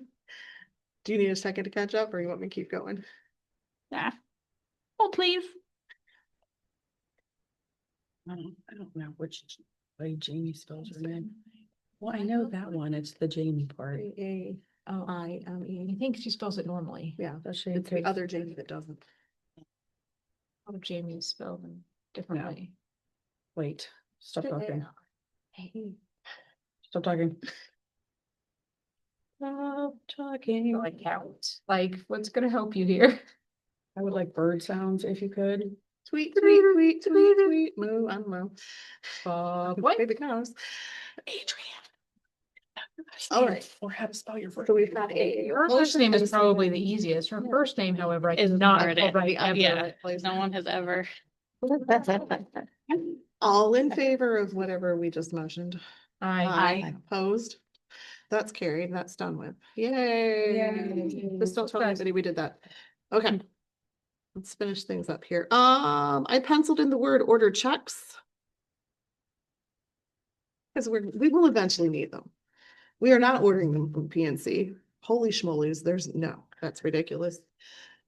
[SPEAKER 2] you need a second to catch up or you want me to keep going?
[SPEAKER 5] Yeah. Oh, please.
[SPEAKER 1] I don't know which way Jamie spells her name. Well, I know that one. It's the Jamie part.
[SPEAKER 4] Oh, I think she spells it normally.
[SPEAKER 2] Yeah,
[SPEAKER 1] Does she?
[SPEAKER 2] it's the other Jamie that doesn't.
[SPEAKER 4] A lot of Jamie spell them differently.
[SPEAKER 1] Wait, stop
[SPEAKER 2] Hey.
[SPEAKER 1] talking. Stop talking. Stop talking.
[SPEAKER 4] Like count. Like, what's gonna help you here?
[SPEAKER 1] I would like bird sounds if you could.
[SPEAKER 2] Tweet, tweet, tweet, tweet, tweet, moo, I don't know.
[SPEAKER 4] What?
[SPEAKER 2] Baby cows. Adrian. All right.
[SPEAKER 1] Or how to spell your first.
[SPEAKER 2] So we've got a.
[SPEAKER 4] Her first name is probably the easiest. Her first name, however, I
[SPEAKER 8] Is
[SPEAKER 4] cannot
[SPEAKER 8] hard,
[SPEAKER 4] write ever.
[SPEAKER 8] yeah. No one has ever.
[SPEAKER 2] All in favor of whatever we just motioned?
[SPEAKER 4] I,
[SPEAKER 2] Opposed? That's carried. That's done with. Yay.
[SPEAKER 4] Yay.
[SPEAKER 2] Just don't tell anybody we did that. Okay. Let's finish things up here. I penciled in the word order checks. Because we will eventually need them. We are not ordering them from PNC. Holy schmolies, that's ridiculous.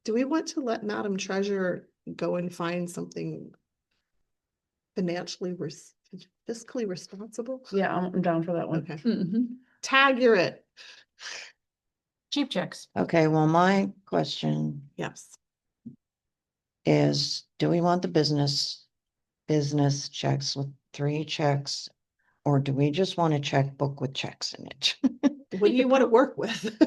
[SPEAKER 2] Do we want to let Madam Treasurer go and find something fiscally responsible?
[SPEAKER 1] Yeah, I'm down for that one.
[SPEAKER 2] Okay,
[SPEAKER 5] Mhm.
[SPEAKER 2] tag, you're it.
[SPEAKER 4] cheap checks.
[SPEAKER 3] Okay, well, my question
[SPEAKER 2] Yes.
[SPEAKER 3] is, do we want the business checks with 3 checks? Or do we just want a checkbook with checks in it?
[SPEAKER 2] What do you want to work with?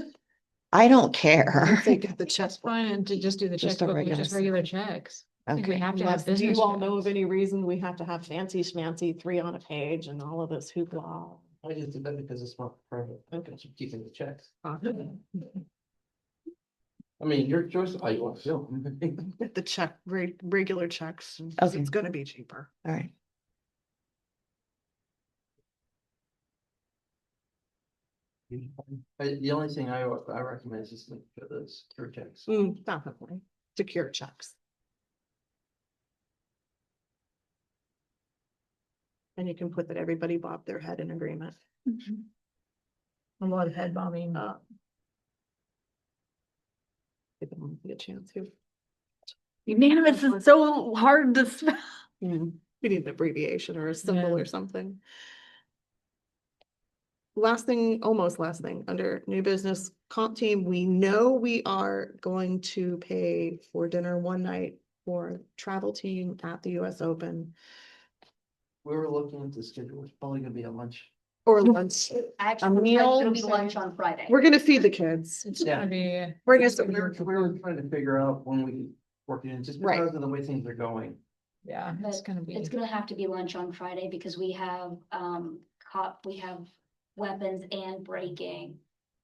[SPEAKER 3] I don't care.
[SPEAKER 2] Say get the
[SPEAKER 4] That's
[SPEAKER 2] chest.
[SPEAKER 4] fine, and to just do the
[SPEAKER 3] Just a
[SPEAKER 4] checkbook with just
[SPEAKER 3] regular-
[SPEAKER 4] regular checks. I think we
[SPEAKER 3] Okay,
[SPEAKER 4] have to have
[SPEAKER 2] Unless, do
[SPEAKER 4] business.
[SPEAKER 2] you all know of
[SPEAKER 4] checks.
[SPEAKER 2] any reason we have to have fancy schmancy 3 on a page and all of this hoopla?
[SPEAKER 6] I just did that because it's not private. Okay, so keeping the checks. I mean, your choice of how you want to feel.
[SPEAKER 2] Get the check, regular checks, 'cause
[SPEAKER 3] Okay.
[SPEAKER 2] it's gonna be cheaper.
[SPEAKER 3] all right.
[SPEAKER 6] The only thing I recommend is just like for those secure checks.
[SPEAKER 2] Definitely, secure checks. And you can put that everybody bobbed their head in agreement.
[SPEAKER 4] A lot of head bombing.
[SPEAKER 2] Give them a chance to.
[SPEAKER 5] Unanimous is so hard to spell.
[SPEAKER 2] We need an abbreviation or a symbol
[SPEAKER 4] Yeah.
[SPEAKER 2] or something. Almost last thing, under new business comp team, we know we are going to pay for dinner one night for travel team at the US Open
[SPEAKER 6] We were looking at the schedule, it's probably gonna be a lunch.
[SPEAKER 2] or lunch.
[SPEAKER 7] Actually,
[SPEAKER 2] meal,
[SPEAKER 7] it's gonna be
[SPEAKER 2] say-
[SPEAKER 7] lunch on Friday.
[SPEAKER 2] We're gonna feed the kids.
[SPEAKER 4] It's gonna be.
[SPEAKER 2] Bring us,
[SPEAKER 6] We were trying to figure out when we could work it in, just
[SPEAKER 2] Right.
[SPEAKER 6] because of the way things are going.
[SPEAKER 4] Yeah, it's
[SPEAKER 7] But
[SPEAKER 4] gonna be.
[SPEAKER 7] It's gonna have to be lunch on Friday because we have, we have weapons and breaking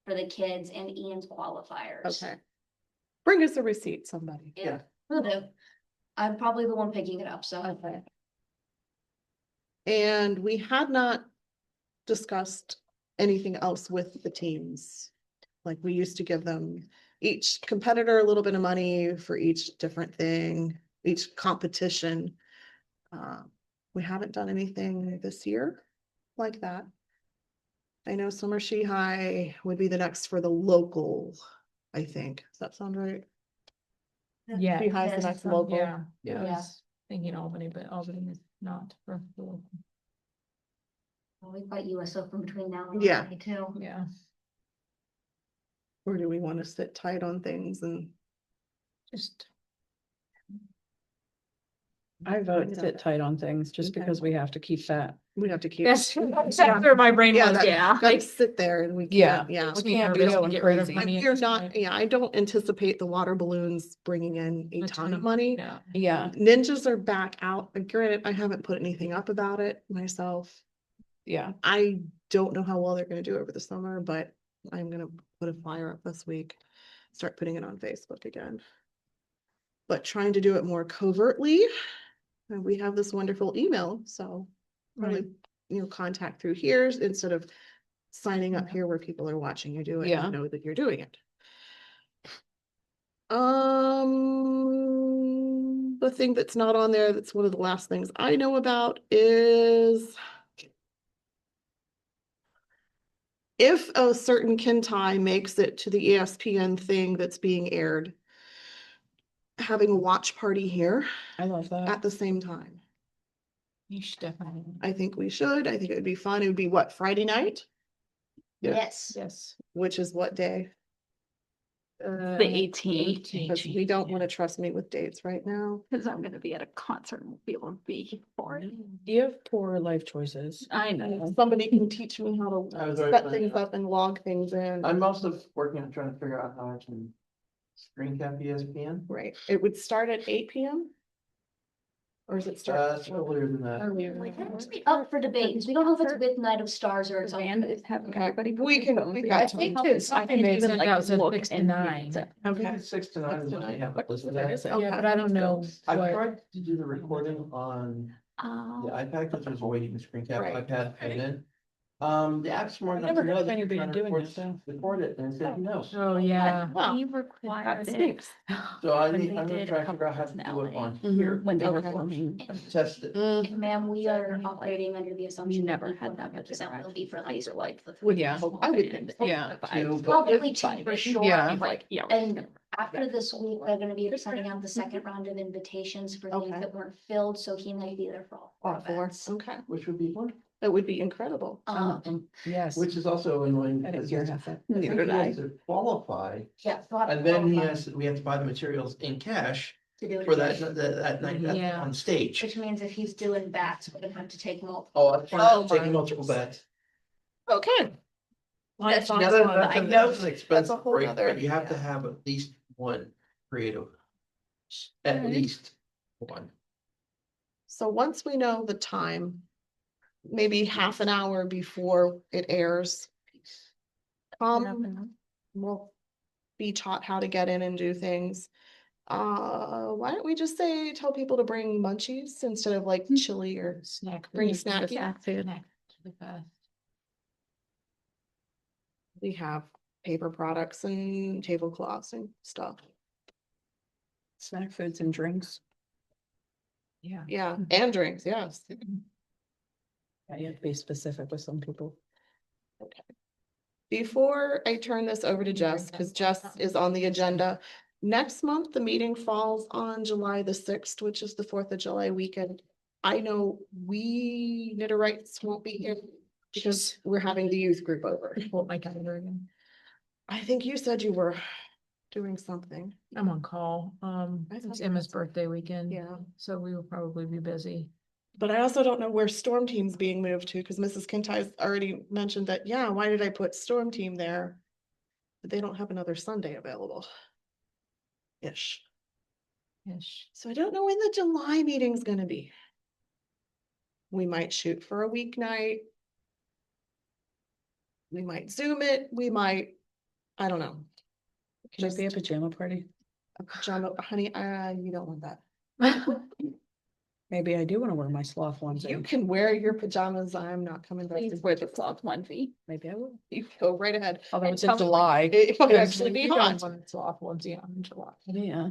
[SPEAKER 7] for the kids and Ian's qualifiers.
[SPEAKER 2] okay. Bring us a receipt, somebody.
[SPEAKER 7] Yeah, will do. I'm probably the one picking it up, so.
[SPEAKER 4] Okay.
[SPEAKER 2] And we had not discussed anything else with the teams. Like we used to give them each competitor a little bit of money for each different thing, each competition. We haven't done anything this year like that. I know Summer She High would be the next for the local, I think. Does that sound right?
[SPEAKER 4] Yeah.
[SPEAKER 2] She High's the
[SPEAKER 7] Yes,
[SPEAKER 2] next local.
[SPEAKER 4] Yeah, I
[SPEAKER 7] Yeah.
[SPEAKER 4] was thinking Albany, but Albany is not for,
[SPEAKER 7] Well, we've got USO from between now and.
[SPEAKER 2] Yeah.
[SPEAKER 7] Albany, too.
[SPEAKER 4] yeah.
[SPEAKER 2] Or do we want to sit tight on things and?
[SPEAKER 4] Just.
[SPEAKER 1] I vote sit tight on things just
[SPEAKER 2] Okay.
[SPEAKER 1] because we have to keep that.
[SPEAKER 2] We have to keep.
[SPEAKER 4] That's where my brain
[SPEAKER 2] Yeah,
[SPEAKER 4] was,
[SPEAKER 2] that-
[SPEAKER 4] yeah.
[SPEAKER 2] Gotta sit there and we
[SPEAKER 1] Yeah.
[SPEAKER 2] can't, yeah.
[SPEAKER 4] Makes
[SPEAKER 1] we
[SPEAKER 4] me
[SPEAKER 1] can't be
[SPEAKER 4] nervous to
[SPEAKER 1] going
[SPEAKER 4] get rid of
[SPEAKER 1] crazy.
[SPEAKER 4] money at
[SPEAKER 2] You're
[SPEAKER 4] this
[SPEAKER 2] not,
[SPEAKER 4] point.
[SPEAKER 2] yeah, I don't anticipate the water balloons bringing in a ton of money.
[SPEAKER 4] Yeah.
[SPEAKER 1] Yeah,
[SPEAKER 2] Ninjas are back out. Granted, I haven't put anything up about it myself.
[SPEAKER 1] yeah.
[SPEAKER 2] I don't know how well they're gonna do over the summer, but I'm gonna put a flyer up this week. Start putting it on Facebook again. But trying to do it more covertly. And we have this wonderful email, so probably, contact through here instead of signing up here where people are watching you do it.
[SPEAKER 1] Yeah.
[SPEAKER 2] And know that you're doing it. The thing that's not on there, that's one of the last things I know about is if a certain Kintai makes it to the ESPN thing that's being aired, having a watch party here
[SPEAKER 1] I love that.
[SPEAKER 2] at the same time.
[SPEAKER 4] You should definitely.
[SPEAKER 2] I think we should. I think it would be fun. It would be what, Friday night,
[SPEAKER 6] Yeah.
[SPEAKER 7] Yes.
[SPEAKER 4] Yes.
[SPEAKER 2] which is what day?
[SPEAKER 5] The 18th.
[SPEAKER 2] Because we don't want to trust me with dates right now.
[SPEAKER 5] Because I'm gonna be at a concert and won't be able to be for it.
[SPEAKER 1] You have poor life choices.
[SPEAKER 5] I know.
[SPEAKER 2] Somebody can teach me how
[SPEAKER 6] I
[SPEAKER 2] to
[SPEAKER 6] was already
[SPEAKER 2] set
[SPEAKER 6] planning
[SPEAKER 2] things
[SPEAKER 6] on-
[SPEAKER 2] up and log things in.
[SPEAKER 6] I'm also working on trying to figure out how I can screen cap ESPN.
[SPEAKER 2] Right, it would start at 8 PM? Or is it start?
[SPEAKER 6] It's earlier than that.
[SPEAKER 7] Like, that would be up for debate, because we don't know if it's with Night of Stars or it's. on-
[SPEAKER 5] Rand is having
[SPEAKER 2] Okay.
[SPEAKER 5] everybody.
[SPEAKER 2] We can- we got
[SPEAKER 5] I
[SPEAKER 2] time.
[SPEAKER 5] think
[SPEAKER 4] too,
[SPEAKER 5] I
[SPEAKER 4] something
[SPEAKER 5] can
[SPEAKER 4] made
[SPEAKER 5] even
[SPEAKER 4] sense
[SPEAKER 5] like
[SPEAKER 4] that said
[SPEAKER 5] look
[SPEAKER 4] 6 to
[SPEAKER 5] and
[SPEAKER 4] 9.
[SPEAKER 5] read it.
[SPEAKER 6] I think it's 6 to 9 is what they have listed as.
[SPEAKER 4] Yeah, but I don't know
[SPEAKER 6] I
[SPEAKER 4] what,
[SPEAKER 6] tried to do the recording on the iPad because there's a way you can screen cap
[SPEAKER 2] Right.
[SPEAKER 6] iPad and then. The app's smart
[SPEAKER 1] I've
[SPEAKER 6] enough
[SPEAKER 1] never
[SPEAKER 6] to know
[SPEAKER 1] heard of
[SPEAKER 6] that you're
[SPEAKER 1] anybody
[SPEAKER 6] trying to
[SPEAKER 1] doing
[SPEAKER 6] record,
[SPEAKER 1] that, though.
[SPEAKER 6] record it and it said no.
[SPEAKER 4] oh, yeah.
[SPEAKER 2] Wow.
[SPEAKER 5] He required
[SPEAKER 2] That
[SPEAKER 5] it.
[SPEAKER 2] stinks.
[SPEAKER 6] So I'm
[SPEAKER 5] When they
[SPEAKER 6] gonna
[SPEAKER 5] did
[SPEAKER 6] try
[SPEAKER 5] a
[SPEAKER 6] to figure out how to
[SPEAKER 5] couple
[SPEAKER 6] do it on
[SPEAKER 5] in
[SPEAKER 6] here.
[SPEAKER 5] When they were
[SPEAKER 2] Okay.
[SPEAKER 5] forming.
[SPEAKER 6] Test it.
[SPEAKER 2] Mm,
[SPEAKER 7] Ma'am, we are operating under the assumption.
[SPEAKER 5] never
[SPEAKER 7] that
[SPEAKER 5] had that much
[SPEAKER 7] 100% will be for
[SPEAKER 5] interaction.
[SPEAKER 7] like.
[SPEAKER 1] Yeah.
[SPEAKER 2] I would think so.
[SPEAKER 1] Yeah.
[SPEAKER 7] Probably two for sure.
[SPEAKER 1] Yeah.
[SPEAKER 5] Like, yeah.
[SPEAKER 7] And after this week, we're gonna be sending out the second round of invitations for things
[SPEAKER 2] Okay.
[SPEAKER 7] that weren't filled, so he might be there for all
[SPEAKER 2] all
[SPEAKER 7] four
[SPEAKER 2] four,
[SPEAKER 7] events.
[SPEAKER 2] okay,
[SPEAKER 6] Which would be fun,
[SPEAKER 2] that would be incredible.
[SPEAKER 1] Yes.
[SPEAKER 6] which is also annoying
[SPEAKER 1] I
[SPEAKER 6] because
[SPEAKER 1] didn't
[SPEAKER 6] he
[SPEAKER 1] hear
[SPEAKER 6] has
[SPEAKER 1] half that.
[SPEAKER 6] I think
[SPEAKER 5] Neither
[SPEAKER 6] he
[SPEAKER 5] did I.
[SPEAKER 6] has to qualify.
[SPEAKER 7] Yeah. we'll have to
[SPEAKER 6] And then he
[SPEAKER 7] qualify
[SPEAKER 6] has, we have to buy the materials in cash
[SPEAKER 7] to do it
[SPEAKER 6] for that,
[SPEAKER 7] again.
[SPEAKER 6] that night
[SPEAKER 4] Yeah.
[SPEAKER 6] on stage.
[SPEAKER 7] Which means if he's doing bats, we're gonna have to take multiple.
[SPEAKER 6] Oh, I'm
[SPEAKER 2] Oh,
[SPEAKER 6] taking
[SPEAKER 2] my.
[SPEAKER 6] multiple bets.
[SPEAKER 2] Okay.
[SPEAKER 5] That's
[SPEAKER 6] Yeah,
[SPEAKER 5] not
[SPEAKER 6] that's
[SPEAKER 5] one I
[SPEAKER 6] an
[SPEAKER 5] know.
[SPEAKER 6] expensive
[SPEAKER 2] whole
[SPEAKER 6] break,
[SPEAKER 2] nother-
[SPEAKER 6] but you have to
[SPEAKER 2] yeah.
[SPEAKER 6] have at least one creative. At
[SPEAKER 2] Alright.
[SPEAKER 6] least one.
[SPEAKER 2] So once we know the time, maybe half an hour before it airs. We'll be taught how to get in and do things. Why don't we just tell people to bring munchies instead of like chili or
[SPEAKER 4] Snack.
[SPEAKER 2] bring
[SPEAKER 4] food.
[SPEAKER 2] snack?
[SPEAKER 5] Snack food.
[SPEAKER 4] Snack really fast.
[SPEAKER 2] We have paper products and tablecloths and stuff.
[SPEAKER 1] Snack foods and drinks.
[SPEAKER 4] Yeah.
[SPEAKER 2] Yeah, and drinks, yes.
[SPEAKER 1] Yeah, you have to be specific with some people.
[SPEAKER 2] Before I turn this over to Jess, because Jess is on the agenda. Next month, the meeting falls on July the 6th, which is the 4th of July weekend. I know we Knitterites won't be here because we're having the youth group over.
[SPEAKER 4] Pull up my calendar again.
[SPEAKER 2] I think you said you were doing something.
[SPEAKER 4] I'm on call.
[SPEAKER 2] I thought
[SPEAKER 4] It's
[SPEAKER 2] you
[SPEAKER 4] Emma's
[SPEAKER 2] said-
[SPEAKER 4] birthday weekend.
[SPEAKER 2] Yeah.
[SPEAKER 4] So we will probably be busy.
[SPEAKER 2] But I also don't know where Storm Team's being moved to, because Mrs. Kintai's already mentioned that, yeah, why did I put Storm Team there? But they don't have another Sunday available. Ish.
[SPEAKER 4] Ish.
[SPEAKER 2] So I don't know when the July meeting's gonna be. We might shoot for a weeknight. We might Zoom it, we might, I don't know.
[SPEAKER 1] Can it be a
[SPEAKER 2] Just
[SPEAKER 1] pajama party?
[SPEAKER 2] a pajama, honey, you don't want that.
[SPEAKER 1] Maybe I do wanna wear my sloth
[SPEAKER 2] You
[SPEAKER 1] onesie.
[SPEAKER 2] can wear your pajamas. I'm not coming back.
[SPEAKER 5] Please wear the cloth onesie.
[SPEAKER 1] Maybe I will.
[SPEAKER 2] You go right ahead.
[SPEAKER 1] Although
[SPEAKER 5] And
[SPEAKER 1] it's in
[SPEAKER 5] tell me-
[SPEAKER 1] July.
[SPEAKER 2] It might
[SPEAKER 1] Yes,
[SPEAKER 2] actually be
[SPEAKER 4] You don't
[SPEAKER 2] hot.
[SPEAKER 4] want to off onesie on in July.
[SPEAKER 1] Yeah.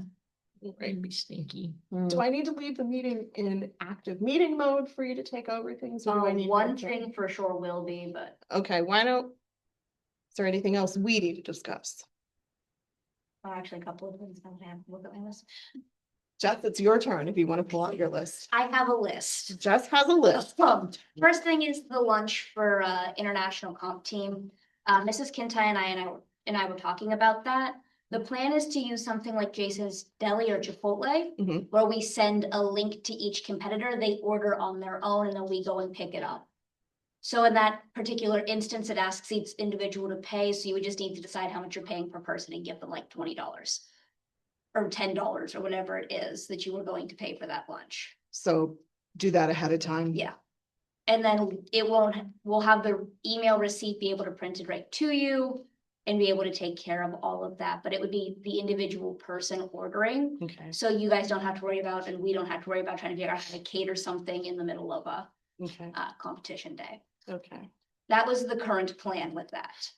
[SPEAKER 4] It'd be stinky.
[SPEAKER 2] Do I need to leave the meeting in active meeting mode for you to take over things? Or do I need
[SPEAKER 7] One
[SPEAKER 2] to-
[SPEAKER 7] thing for sure will be, but
[SPEAKER 2] Okay, why don't? Is there anything else we need to discuss?
[SPEAKER 7] actually a couple of things. I have to look at my list.
[SPEAKER 2] Jess, it's your turn if you want to pull out your list.
[SPEAKER 7] I have a list.
[SPEAKER 2] Jess has a list.
[SPEAKER 7] First thing is the lunch for international comp team. Mrs. Kintai and I were talking about that. The plan is to use something like Jason's Deli or Chipotle,
[SPEAKER 2] Mhm.
[SPEAKER 7] where we send a link to each competitor. They order on their own and then we go and pick it up. So in that particular instance, it asks each individual to pay, so you would just need to decide how much you're paying per person and give them like $20 or $10 or whatever it is that you were going to pay for that lunch.
[SPEAKER 2] So do that ahead of time.
[SPEAKER 7] Yeah. And then we'll have the email receipt be able to print it right to you and be able to take care of all of that, but it would be the individual person ordering.
[SPEAKER 2] Okay,
[SPEAKER 7] So you guys don't have to worry about, and we don't have to worry about trying to figure out how to cater something in the middle of a
[SPEAKER 2] okay,
[SPEAKER 7] competition day.
[SPEAKER 2] okay.
[SPEAKER 7] That was the current plan with that.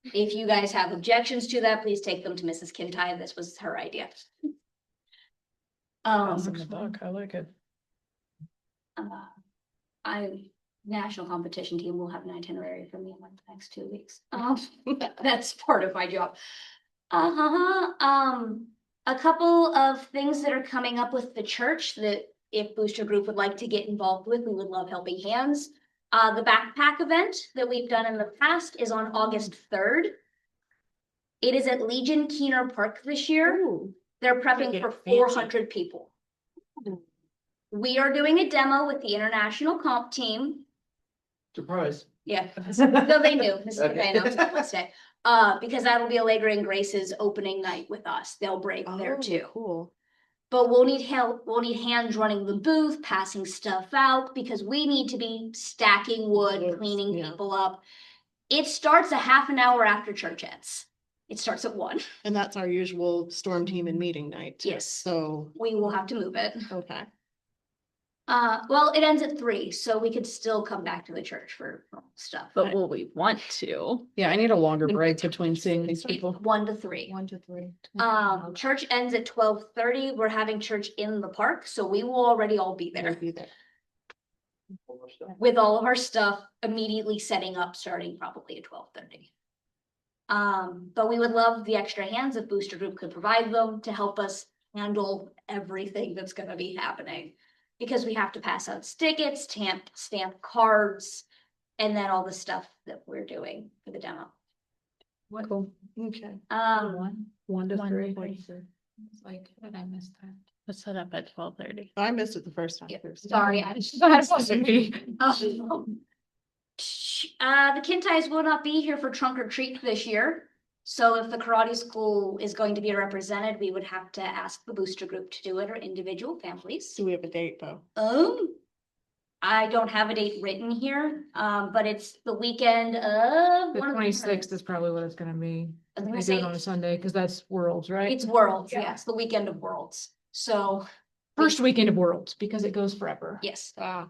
[SPEAKER 7] If you guys have objections to that, please take them to Mrs. Kintai. This was her idea.
[SPEAKER 1] Pass in the buck. I like it.
[SPEAKER 7] National competition team will have an itinerary for me in like the next 2 weeks. That's part of my job. A couple of things that are coming up with the church that if Booster Group would like to get involved with, we would love helping hands. The backpack event that we've done in the past is on August 3rd. It is at Legion Keener Park this year. They're prepping for 400 people. We are doing a demo with the international comp team.
[SPEAKER 6] Surprise.
[SPEAKER 7] Yeah, so they knew, Mrs.
[SPEAKER 6] Okay.
[SPEAKER 7] McVeigh announced it Wednesday. Because that'll be Allegra and Grace's opening night with us. They'll break there
[SPEAKER 2] Oh,
[SPEAKER 7] too.
[SPEAKER 2] cool.
[SPEAKER 7] But we'll need help, we'll need hands running the booth, passing stuff out, because we need to be stacking wood,
[SPEAKER 2] Yes,
[SPEAKER 7] cleaning
[SPEAKER 2] yeah.
[SPEAKER 7] people up. It starts a half an hour after church ends. It starts at 1.
[SPEAKER 2] And that's our usual storm team and meeting night.
[SPEAKER 7] Yes.
[SPEAKER 2] So,
[SPEAKER 7] We will have to move it.
[SPEAKER 2] okay.
[SPEAKER 7] Well, it ends at 3, so we could still come back to the church for stuff.
[SPEAKER 5] But will we want to?
[SPEAKER 1] Yeah, I need a longer break between seeing these people.
[SPEAKER 7] 1 to 3.
[SPEAKER 2] 1 to 3.
[SPEAKER 7] Church ends at 12:30. We're having church in the park, so we will already all be there
[SPEAKER 2] Be there.
[SPEAKER 7] with all of our stuff immediately setting up, starting probably at 12:30. But we would love the extra hands if Booster Group could provide them to help us handle everything that's gonna be happening. Because we have to pass out tickets, stamp cards, and then all the stuff that we're doing for the demo.
[SPEAKER 1] Cool.
[SPEAKER 2] Okay.
[SPEAKER 1] 1 to 3.
[SPEAKER 4] It's like, and I missed that.
[SPEAKER 8] Let's set up at 12:30.
[SPEAKER 2] I missed it the first time.
[SPEAKER 7] Yeah,
[SPEAKER 2] Thursday.
[SPEAKER 7] sorry,
[SPEAKER 4] That wasn't me.
[SPEAKER 7] the Kintais will not be here for trunk or treat this year. So if the karate school is going to be represented, we would have to ask the Booster Group to do it, or individual families.
[SPEAKER 2] Do we have a date though?
[SPEAKER 7] I don't have a date written here, but it's the weekend of.
[SPEAKER 4] The
[SPEAKER 7] one of
[SPEAKER 4] 26th is probably what it's gonna be.
[SPEAKER 7] I was
[SPEAKER 4] We
[SPEAKER 7] gonna
[SPEAKER 4] do it
[SPEAKER 7] say,
[SPEAKER 4] on a Sunday, because that's Worlds, right?
[SPEAKER 7] it's Worlds,
[SPEAKER 4] Yeah.
[SPEAKER 7] yes, the weekend of Worlds. So,
[SPEAKER 4] First weekend of Worlds, because it goes forever.
[SPEAKER 7] yes,
[SPEAKER 2] Ah,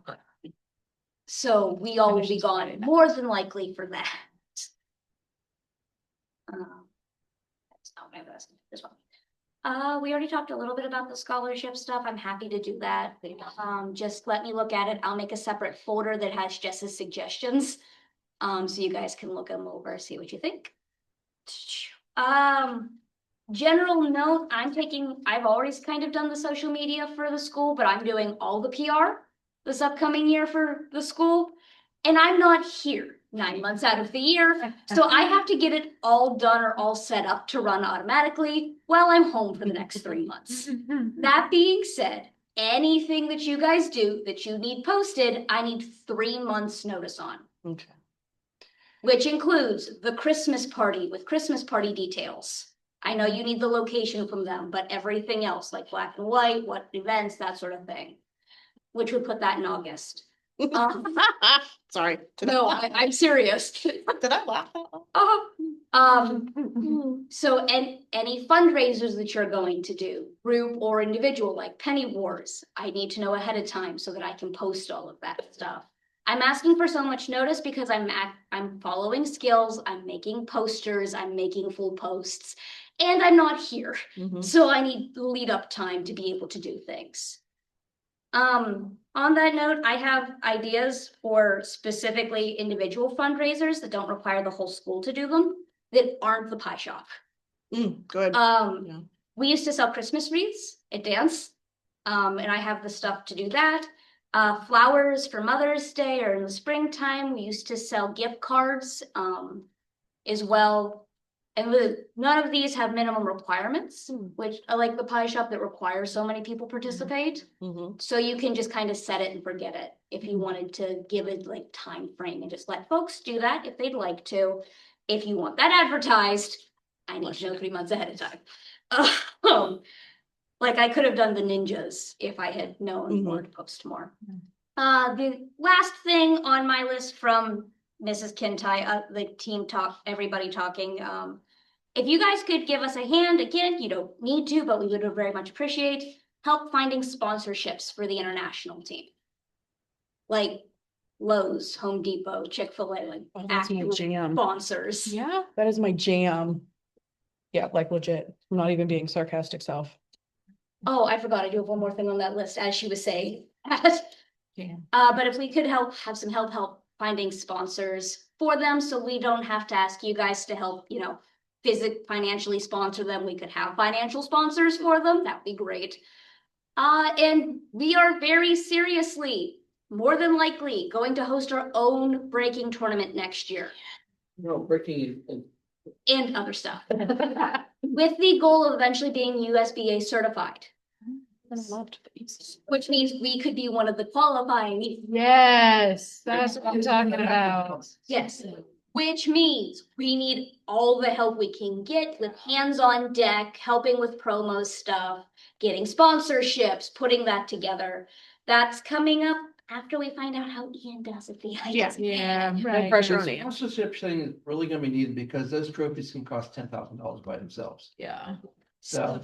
[SPEAKER 7] so we all will be
[SPEAKER 4] Finishes Friday
[SPEAKER 7] gone
[SPEAKER 4] night.
[SPEAKER 7] more than likely for that. That's not my best, this one. We already talked a little bit about the scholarship stuff. I'm happy to do that. Just let me look at it. I'll make a separate folder that has Jess's suggestions. So you guys can look them over, see what you think. General note, I've always kind of done the social media for the school, but I'm doing all the PR this upcoming year for the school. And I'm not here 9 months out of the year, so I have to get it all done or all set up to run automatically while I'm home for the next 3 months. That being said, anything that you guys do that you need posted, I need 3 months notice on,
[SPEAKER 2] okay.
[SPEAKER 7] which includes the Christmas party with Christmas party details. I know you need the location from them, but everything else like black and white, what events, that sort of thing, which would put that in August.
[SPEAKER 2] Sorry.
[SPEAKER 7] No, I'm serious.
[SPEAKER 2] Did I laugh out loud?
[SPEAKER 7] So any fundraisers that you're going to do, group or individual, like Penny Wars, I need to know ahead of time so that I can post all of that stuff. I'm asking for so much notice because I'm following skills, I'm making posters, I'm making full posts, and I'm not here.
[SPEAKER 2] Mhm.
[SPEAKER 7] So I need lead up time to be able to do things. On that note, I have ideas for specifically individual fundraisers that don't require the whole school to do them, that aren't the pie shop.
[SPEAKER 2] Good. Yeah.
[SPEAKER 7] We used to sell Christmas wreaths at dance. And I have the stuff to do that. Flowers for Mother's Day or in the springtime. We used to sell gift cards, as well. And none of these have minimum requirements, which I like the pie shop that requires so many people participate.
[SPEAKER 2] Mhm.
[SPEAKER 7] So you can just kind of set it and forget it if you wanted to give it like time frame and just let folks do that if they'd like to. If you want that advertised, I need to know 3 months ahead of time. Like I could have done the ninjas if I had known where to post more. The last thing on my list from Mrs. Kintai, the team talk, everybody talking. If you guys could give us a hand, again, you don't need to, but we would very much appreciate help finding sponsorships for the international team. Like Lowe's, Home Depot, Chick-fil-A, like
[SPEAKER 1] Oh, that's my
[SPEAKER 7] actual
[SPEAKER 1] jam.
[SPEAKER 7] sponsors.
[SPEAKER 4] Yeah.
[SPEAKER 1] That is my jam. Yeah, like legit. I'm not even being sarcastic self.
[SPEAKER 7] Oh, I forgot, I do have one more thing on that list, as she was saying.
[SPEAKER 4] Yeah.
[SPEAKER 7] But if we could have some help finding sponsors for them, so we don't have to ask you guys to help, financially sponsor them. We could have financial sponsors for them. That would be great. And we are very seriously, more than likely, going to host our own breaking tournament next year
[SPEAKER 6] No, breaking and
[SPEAKER 7] and other stuff. With the goal of eventually being USBA certified, which means we could be one of the qualifying.
[SPEAKER 4] Yes, that's what I'm talking about.
[SPEAKER 7] Yes, which means we need all the help we can get with hands on deck, helping with promo stuff, getting sponsorships, putting that together. That's coming up after we find out how Ian does at the ISBA.
[SPEAKER 4] Yeah,
[SPEAKER 2] No
[SPEAKER 4] right.
[SPEAKER 2] pressure on you.
[SPEAKER 6] sponsorship thing is really gonna be needed because those trophies can cost $10,000 by themselves.
[SPEAKER 4] Yeah.
[SPEAKER 6] So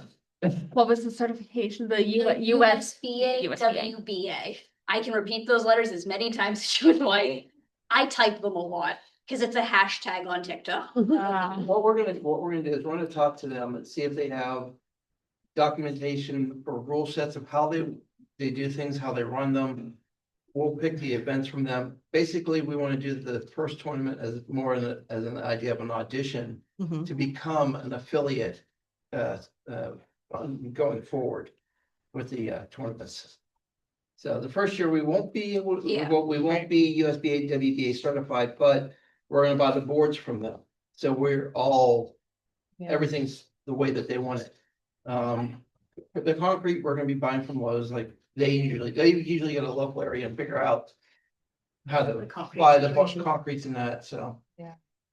[SPEAKER 5] What was the certification? The
[SPEAKER 7] USBA,
[SPEAKER 5] USBA.
[SPEAKER 7] WBA. I can repeat those letters as many times as you would like. I type them a lot because it's a hashtag on TikTok.
[SPEAKER 6] what we're gonna do is we're gonna talk to them and see if they have documentation or rule sets of how they do things, how they run them. We'll pick the events from them. Basically, we want to do the first tournament as more as an idea of an audition
[SPEAKER 2] Mhm.
[SPEAKER 6] to become an affiliate going forward with the tournaments. So the first year we won't be able,
[SPEAKER 7] Yeah.
[SPEAKER 6] we won't be USBA, WBA certified, but we're gonna buy the boards from them. So we're all,
[SPEAKER 1] Yeah.
[SPEAKER 6] everything's the way that they want it. The concrete, we're gonna be buying from Lowe's, like they usually get a local area and figure out how to buy the concretes and that, so.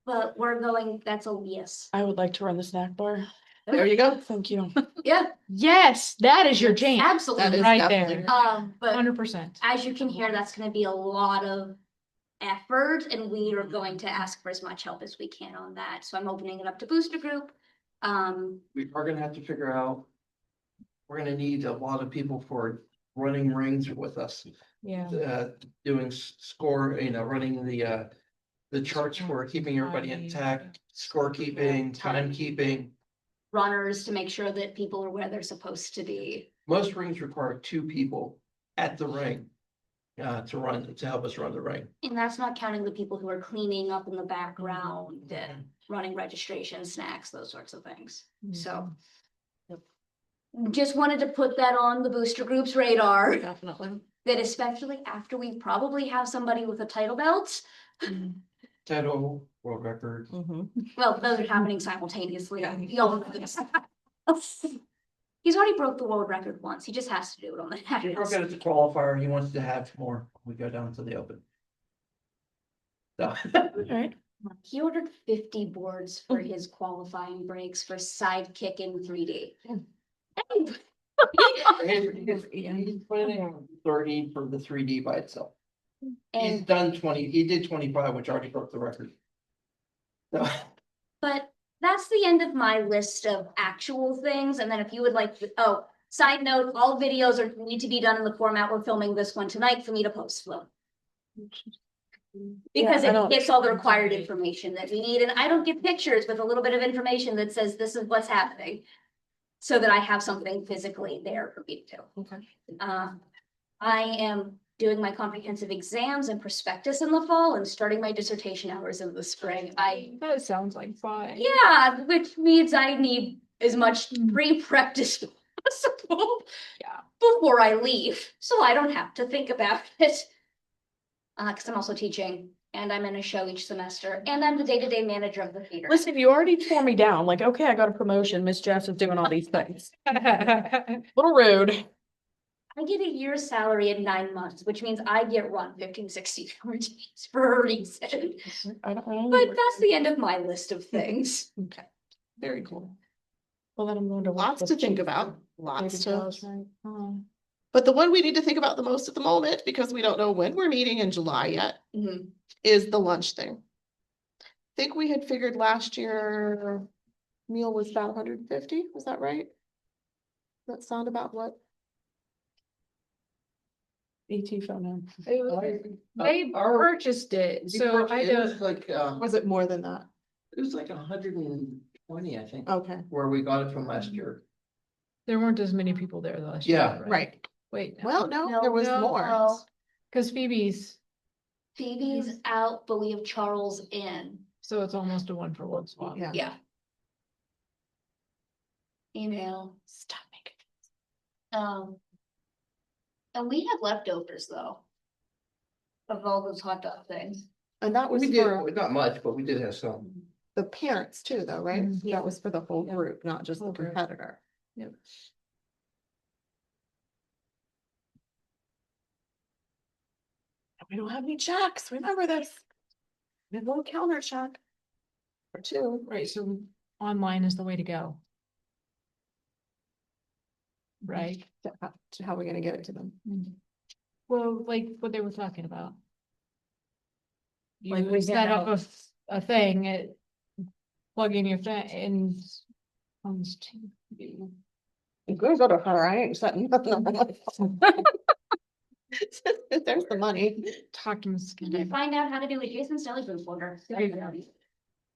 [SPEAKER 7] But we're going, that's a yes.
[SPEAKER 1] I would like to run the snack bar.
[SPEAKER 2] There you go.
[SPEAKER 1] Thank you.
[SPEAKER 7] Yeah,
[SPEAKER 4] Yes, that is your jam.
[SPEAKER 2] That
[SPEAKER 7] absolutely.
[SPEAKER 2] is
[SPEAKER 4] Right
[SPEAKER 2] definitely-
[SPEAKER 4] there.
[SPEAKER 7] But
[SPEAKER 4] 100%.
[SPEAKER 7] as you can hear, that's gonna be a lot of effort and we are going to ask for as much help as we can on that. So I'm opening it up to Booster Group.
[SPEAKER 6] We are gonna have to figure out. We're gonna need a lot of people for running rings with us,
[SPEAKER 4] Yeah.
[SPEAKER 6] doing score, running the charts for keeping everybody intact, scorekeeping, timekeeping.
[SPEAKER 7] Runners to make sure that people are where they're supposed to be.
[SPEAKER 6] Most rings require 2 people at the ring. To help us run the ring.
[SPEAKER 7] And that's not counting the people who are cleaning up in the background and running registration, snacks, those sorts of things. So. Just wanted to put that on the Booster Group's radar,
[SPEAKER 2] Definitely.
[SPEAKER 7] that especially after we probably have somebody with a title belt.
[SPEAKER 6] Title, world record.
[SPEAKER 2] Mhm.
[SPEAKER 7] Well, those are happening simultaneously. Y'all know this. He's already broke the world record once. He just has to do it on the
[SPEAKER 6] If you
[SPEAKER 7] nationals.
[SPEAKER 6] look at the qualifier, he wants to have more, we go down to the open. So.
[SPEAKER 1] Alright.
[SPEAKER 7] He ordered 50 boards for his qualifying breaks for Sidekick in 3D.
[SPEAKER 6] He's planning on 30 for the 3D by itself. He's
[SPEAKER 7] And,
[SPEAKER 6] done 20, he did 25, which already broke the record. So,
[SPEAKER 7] but that's the end of my list of actual things, and then if you would like, oh, side note, all videos need to be done in the format we're filming this one tonight for me to post them. Because
[SPEAKER 1] Yeah, I
[SPEAKER 7] it
[SPEAKER 1] don't-
[SPEAKER 7] gets all the required information that we need, and I don't get pictures with a little bit of information that says this is what's happening. So that I have something physically there for me to do.
[SPEAKER 2] Okay.
[SPEAKER 7] I am doing my comprehensive exams and prospectus in the fall and starting my dissertation hours in the spring.
[SPEAKER 4] That sounds like fun.
[SPEAKER 7] Yeah, which means I need as much pre-prep as possible.
[SPEAKER 4] Yeah.
[SPEAKER 7] Before I leave, so I don't have to think about it. Cause I'm also teaching and I'm in a show each semester and I'm the day-to-day manager of the theater.
[SPEAKER 1] Listen, you already tore me down, like, okay, I got a promotion, Miss Jess is doing all these things. Little rude.
[SPEAKER 7] I get a year's salary in 9 months, which means I get run 15, 16 hour days for a reason.
[SPEAKER 1] I don't know.
[SPEAKER 7] But that's the end of my list of things.
[SPEAKER 1] Okay, very cool. Well, then I'm going to. work
[SPEAKER 2] Lots
[SPEAKER 1] with
[SPEAKER 2] to think
[SPEAKER 1] Chief
[SPEAKER 2] about, lots
[SPEAKER 1] David
[SPEAKER 2] to.
[SPEAKER 1] Charles, right?
[SPEAKER 2] But the one we need to think about the most at the moment, because we don't know when we're meeting in July yet,
[SPEAKER 7] Mhm.
[SPEAKER 2] is the lunch thing. I think we had figured last year meal was about 150, was that right? That sound about what?
[SPEAKER 1] ET phone in.
[SPEAKER 4] They
[SPEAKER 6] Our-
[SPEAKER 4] purchased it, so I
[SPEAKER 6] It was
[SPEAKER 4] don't,
[SPEAKER 6] like,
[SPEAKER 2] Was it more than that?
[SPEAKER 6] it was like 120, I think,
[SPEAKER 2] Okay,
[SPEAKER 6] where we got it from last year.
[SPEAKER 4] there weren't as many people there last year.
[SPEAKER 6] Yeah.
[SPEAKER 2] right.
[SPEAKER 4] Wait,
[SPEAKER 2] Well, no,
[SPEAKER 7] No,
[SPEAKER 2] there was
[SPEAKER 4] no,
[SPEAKER 2] more.
[SPEAKER 7] no.
[SPEAKER 4] cause Phoebe's,
[SPEAKER 7] Phoebe's out, but we have Charles in.
[SPEAKER 4] so it's almost a 1-for-1 swap.
[SPEAKER 2] Yeah.
[SPEAKER 7] Yeah. Email.
[SPEAKER 1] Stop making.
[SPEAKER 7] And we have leftovers though. Of all those hot dog things.
[SPEAKER 2] And that was
[SPEAKER 6] We did,
[SPEAKER 2] for
[SPEAKER 6] not much, but we did have some.
[SPEAKER 2] the parents too, though, right?
[SPEAKER 4] Mhm.
[SPEAKER 2] That was for the whole
[SPEAKER 4] Yeah.
[SPEAKER 2] group, not just the
[SPEAKER 4] Whole group.
[SPEAKER 2] competitor.
[SPEAKER 4] Yep.
[SPEAKER 2] We don't have any checks, remember this. We have one counter check. Or two.
[SPEAKER 4] Right, so online is the way to go. Right?
[SPEAKER 2] How are we gonna get it to them?
[SPEAKER 4] Well, like what they were talking about.
[SPEAKER 1] Like
[SPEAKER 4] You
[SPEAKER 1] we
[SPEAKER 4] set
[SPEAKER 1] get
[SPEAKER 4] up a thing, it, plug in your thing and. Comes to you.
[SPEAKER 2] I'm gonna go to her, I ain't setting nothing up on my phone. There's the money.
[SPEAKER 4] Talking.
[SPEAKER 7] You can find out how to do a Jason's Deli food folder.
[SPEAKER 4] There you go.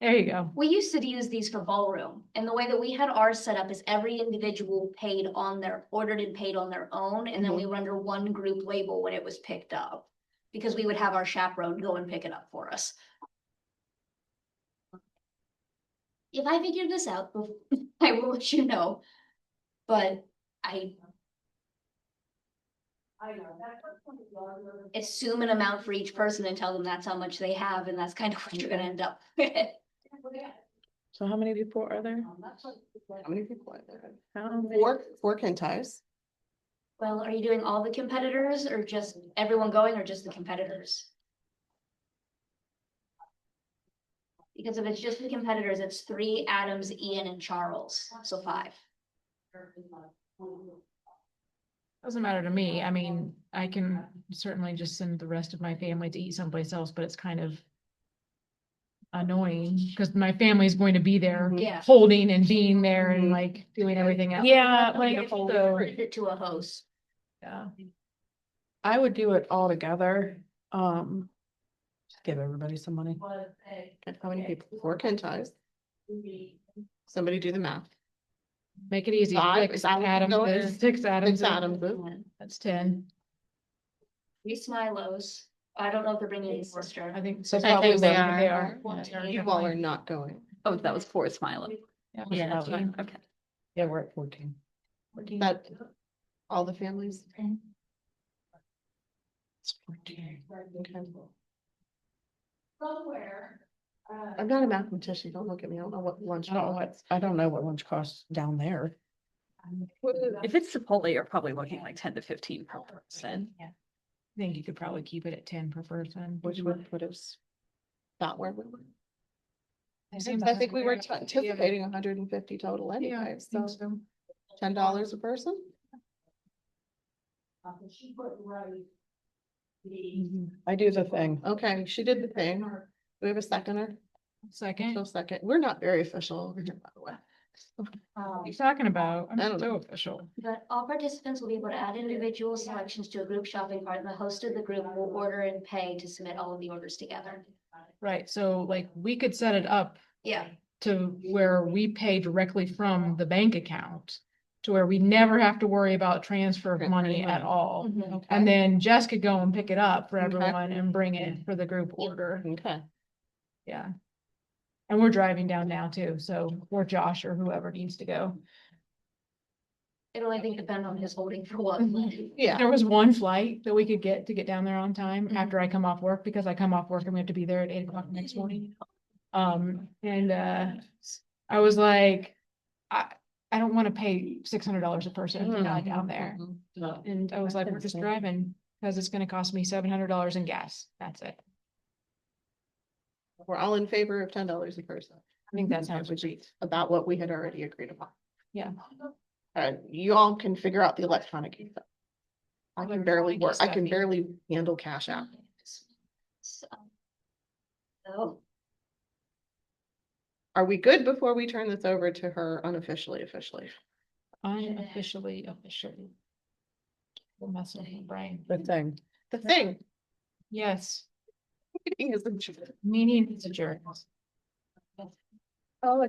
[SPEAKER 4] There you go.
[SPEAKER 7] We used to use these for ballroom, and the way that we had ours set up is every individual paid on their, ordered and paid on their own, and then we were under one group label when it was picked up. Because we would have our chaperone go and pick it up for us. If I figure this out, I will let you know, but I assume an amount for each person and tell them that's how much they have, and that's kind of what you're gonna end up with.
[SPEAKER 1] So how many people are there?
[SPEAKER 2] How many people are there?
[SPEAKER 1] How many?
[SPEAKER 2] Four Kentais.
[SPEAKER 7] Well, are you doing all the competitors or just everyone going or just the competitors? Because if it's just the competitors, it's 3 Adams, Ian and Charles, so 5.
[SPEAKER 4] Doesn't matter to me. I mean, I can certainly just send the rest of my family to eat someplace else, but it's kind of. Annoying, because my family's going to be there.
[SPEAKER 7] Yeah.
[SPEAKER 4] Holding and being there and
[SPEAKER 2] Mhm.
[SPEAKER 4] like doing everything else.
[SPEAKER 1] Yeah,
[SPEAKER 7] Like
[SPEAKER 1] like,
[SPEAKER 4] so-
[SPEAKER 7] it to a host.
[SPEAKER 4] Yeah.
[SPEAKER 1] I would do it all together, just give everybody some money.
[SPEAKER 2] How many people? 4 Kentais. Somebody do the math.
[SPEAKER 4] Make it easy.
[SPEAKER 2] 5,
[SPEAKER 4] 6
[SPEAKER 2] is that what you're going
[SPEAKER 4] Adams,
[SPEAKER 2] to-
[SPEAKER 4] 6 Adams.
[SPEAKER 2] 6 Adams.
[SPEAKER 4] That's 10.
[SPEAKER 7] 3 Smilos. I don't know if they're bringing any sister.
[SPEAKER 4] I think.
[SPEAKER 1] So
[SPEAKER 4] I
[SPEAKER 1] probably
[SPEAKER 4] think
[SPEAKER 1] they
[SPEAKER 4] They
[SPEAKER 1] are.
[SPEAKER 4] are.
[SPEAKER 1] Yeah.
[SPEAKER 2] You all are not going.
[SPEAKER 5] Oh, that was for Smilo.
[SPEAKER 4] Yeah,
[SPEAKER 1] Yeah,
[SPEAKER 4] that's
[SPEAKER 1] that was-
[SPEAKER 4] fine.
[SPEAKER 5] Okay.
[SPEAKER 1] Yeah, we're at 14.
[SPEAKER 2] That, all the families?
[SPEAKER 1] It's 14.
[SPEAKER 2] Okay. I'm not a mathematician, don't look at me, I don't know what lunch.
[SPEAKER 1] I don't know what lunch costs down there.
[SPEAKER 5] If it's Chipotle, you're probably looking like 10 to 15 per person.
[SPEAKER 4] I think you could probably keep it at 10 per person.
[SPEAKER 2] Which would put us about where we were.
[SPEAKER 4] I
[SPEAKER 2] I think we were anticipating 150 total anyway, so $10 a person?
[SPEAKER 1] I do the thing.
[SPEAKER 2] Okay, she did the thing. Do we have a seconder?
[SPEAKER 4] Second,
[SPEAKER 2] No second. We're not very official over here, by the way.
[SPEAKER 4] what are you talking about?
[SPEAKER 2] I don't
[SPEAKER 4] I'm so
[SPEAKER 2] know.
[SPEAKER 4] official.
[SPEAKER 7] But all participants will be able to add individual selections to a group shopping cart, and the host of the group will order and pay to submit all of the orders together.
[SPEAKER 4] Right, so like we could set it up
[SPEAKER 7] Yeah.
[SPEAKER 4] to where we pay directly from the bank account. To where we never have to worry about transfer of money at all.
[SPEAKER 2] Okay.
[SPEAKER 4] And then Jess could go and pick it up for
[SPEAKER 2] Okay.
[SPEAKER 4] everyone and bring it for the group order.
[SPEAKER 2] Okay.
[SPEAKER 4] Yeah. And we're driving down now too, so, or Josh or whoever needs to go.
[SPEAKER 7] It'll, I think, depend on his holding for what.
[SPEAKER 2] Yeah.
[SPEAKER 4] There was one flight that we could get to get down there on time
[SPEAKER 2] Mhm.
[SPEAKER 4] after I come off work, because I come off work and we have to be there at 8 o'clock next morning. I was like, I don't want to pay $600 a person to fly down there. And I was like, we're just driving because it's gonna cost me $700 in gas. That's it.
[SPEAKER 2] We're all in favor of $10 a person,
[SPEAKER 4] I think that sounds
[SPEAKER 2] Which is
[SPEAKER 4] great.
[SPEAKER 2] about what we had already agreed upon.
[SPEAKER 4] Yeah.
[SPEAKER 2] You all can figure out the electronic. info. I can barely
[SPEAKER 4] Electronic
[SPEAKER 2] work,
[SPEAKER 4] is
[SPEAKER 2] I can
[SPEAKER 4] heavy.
[SPEAKER 2] barely handle cash out.
[SPEAKER 7] So,
[SPEAKER 2] Are we good before we turn this over to her unofficially, officially?
[SPEAKER 4] Unofficially, officially. We'll mess with my brain.
[SPEAKER 1] The thing.
[SPEAKER 2] The thing.
[SPEAKER 4] Yes,
[SPEAKER 2] Meeting is adjourned.
[SPEAKER 4] meaning is adjourned.
[SPEAKER 2] All I can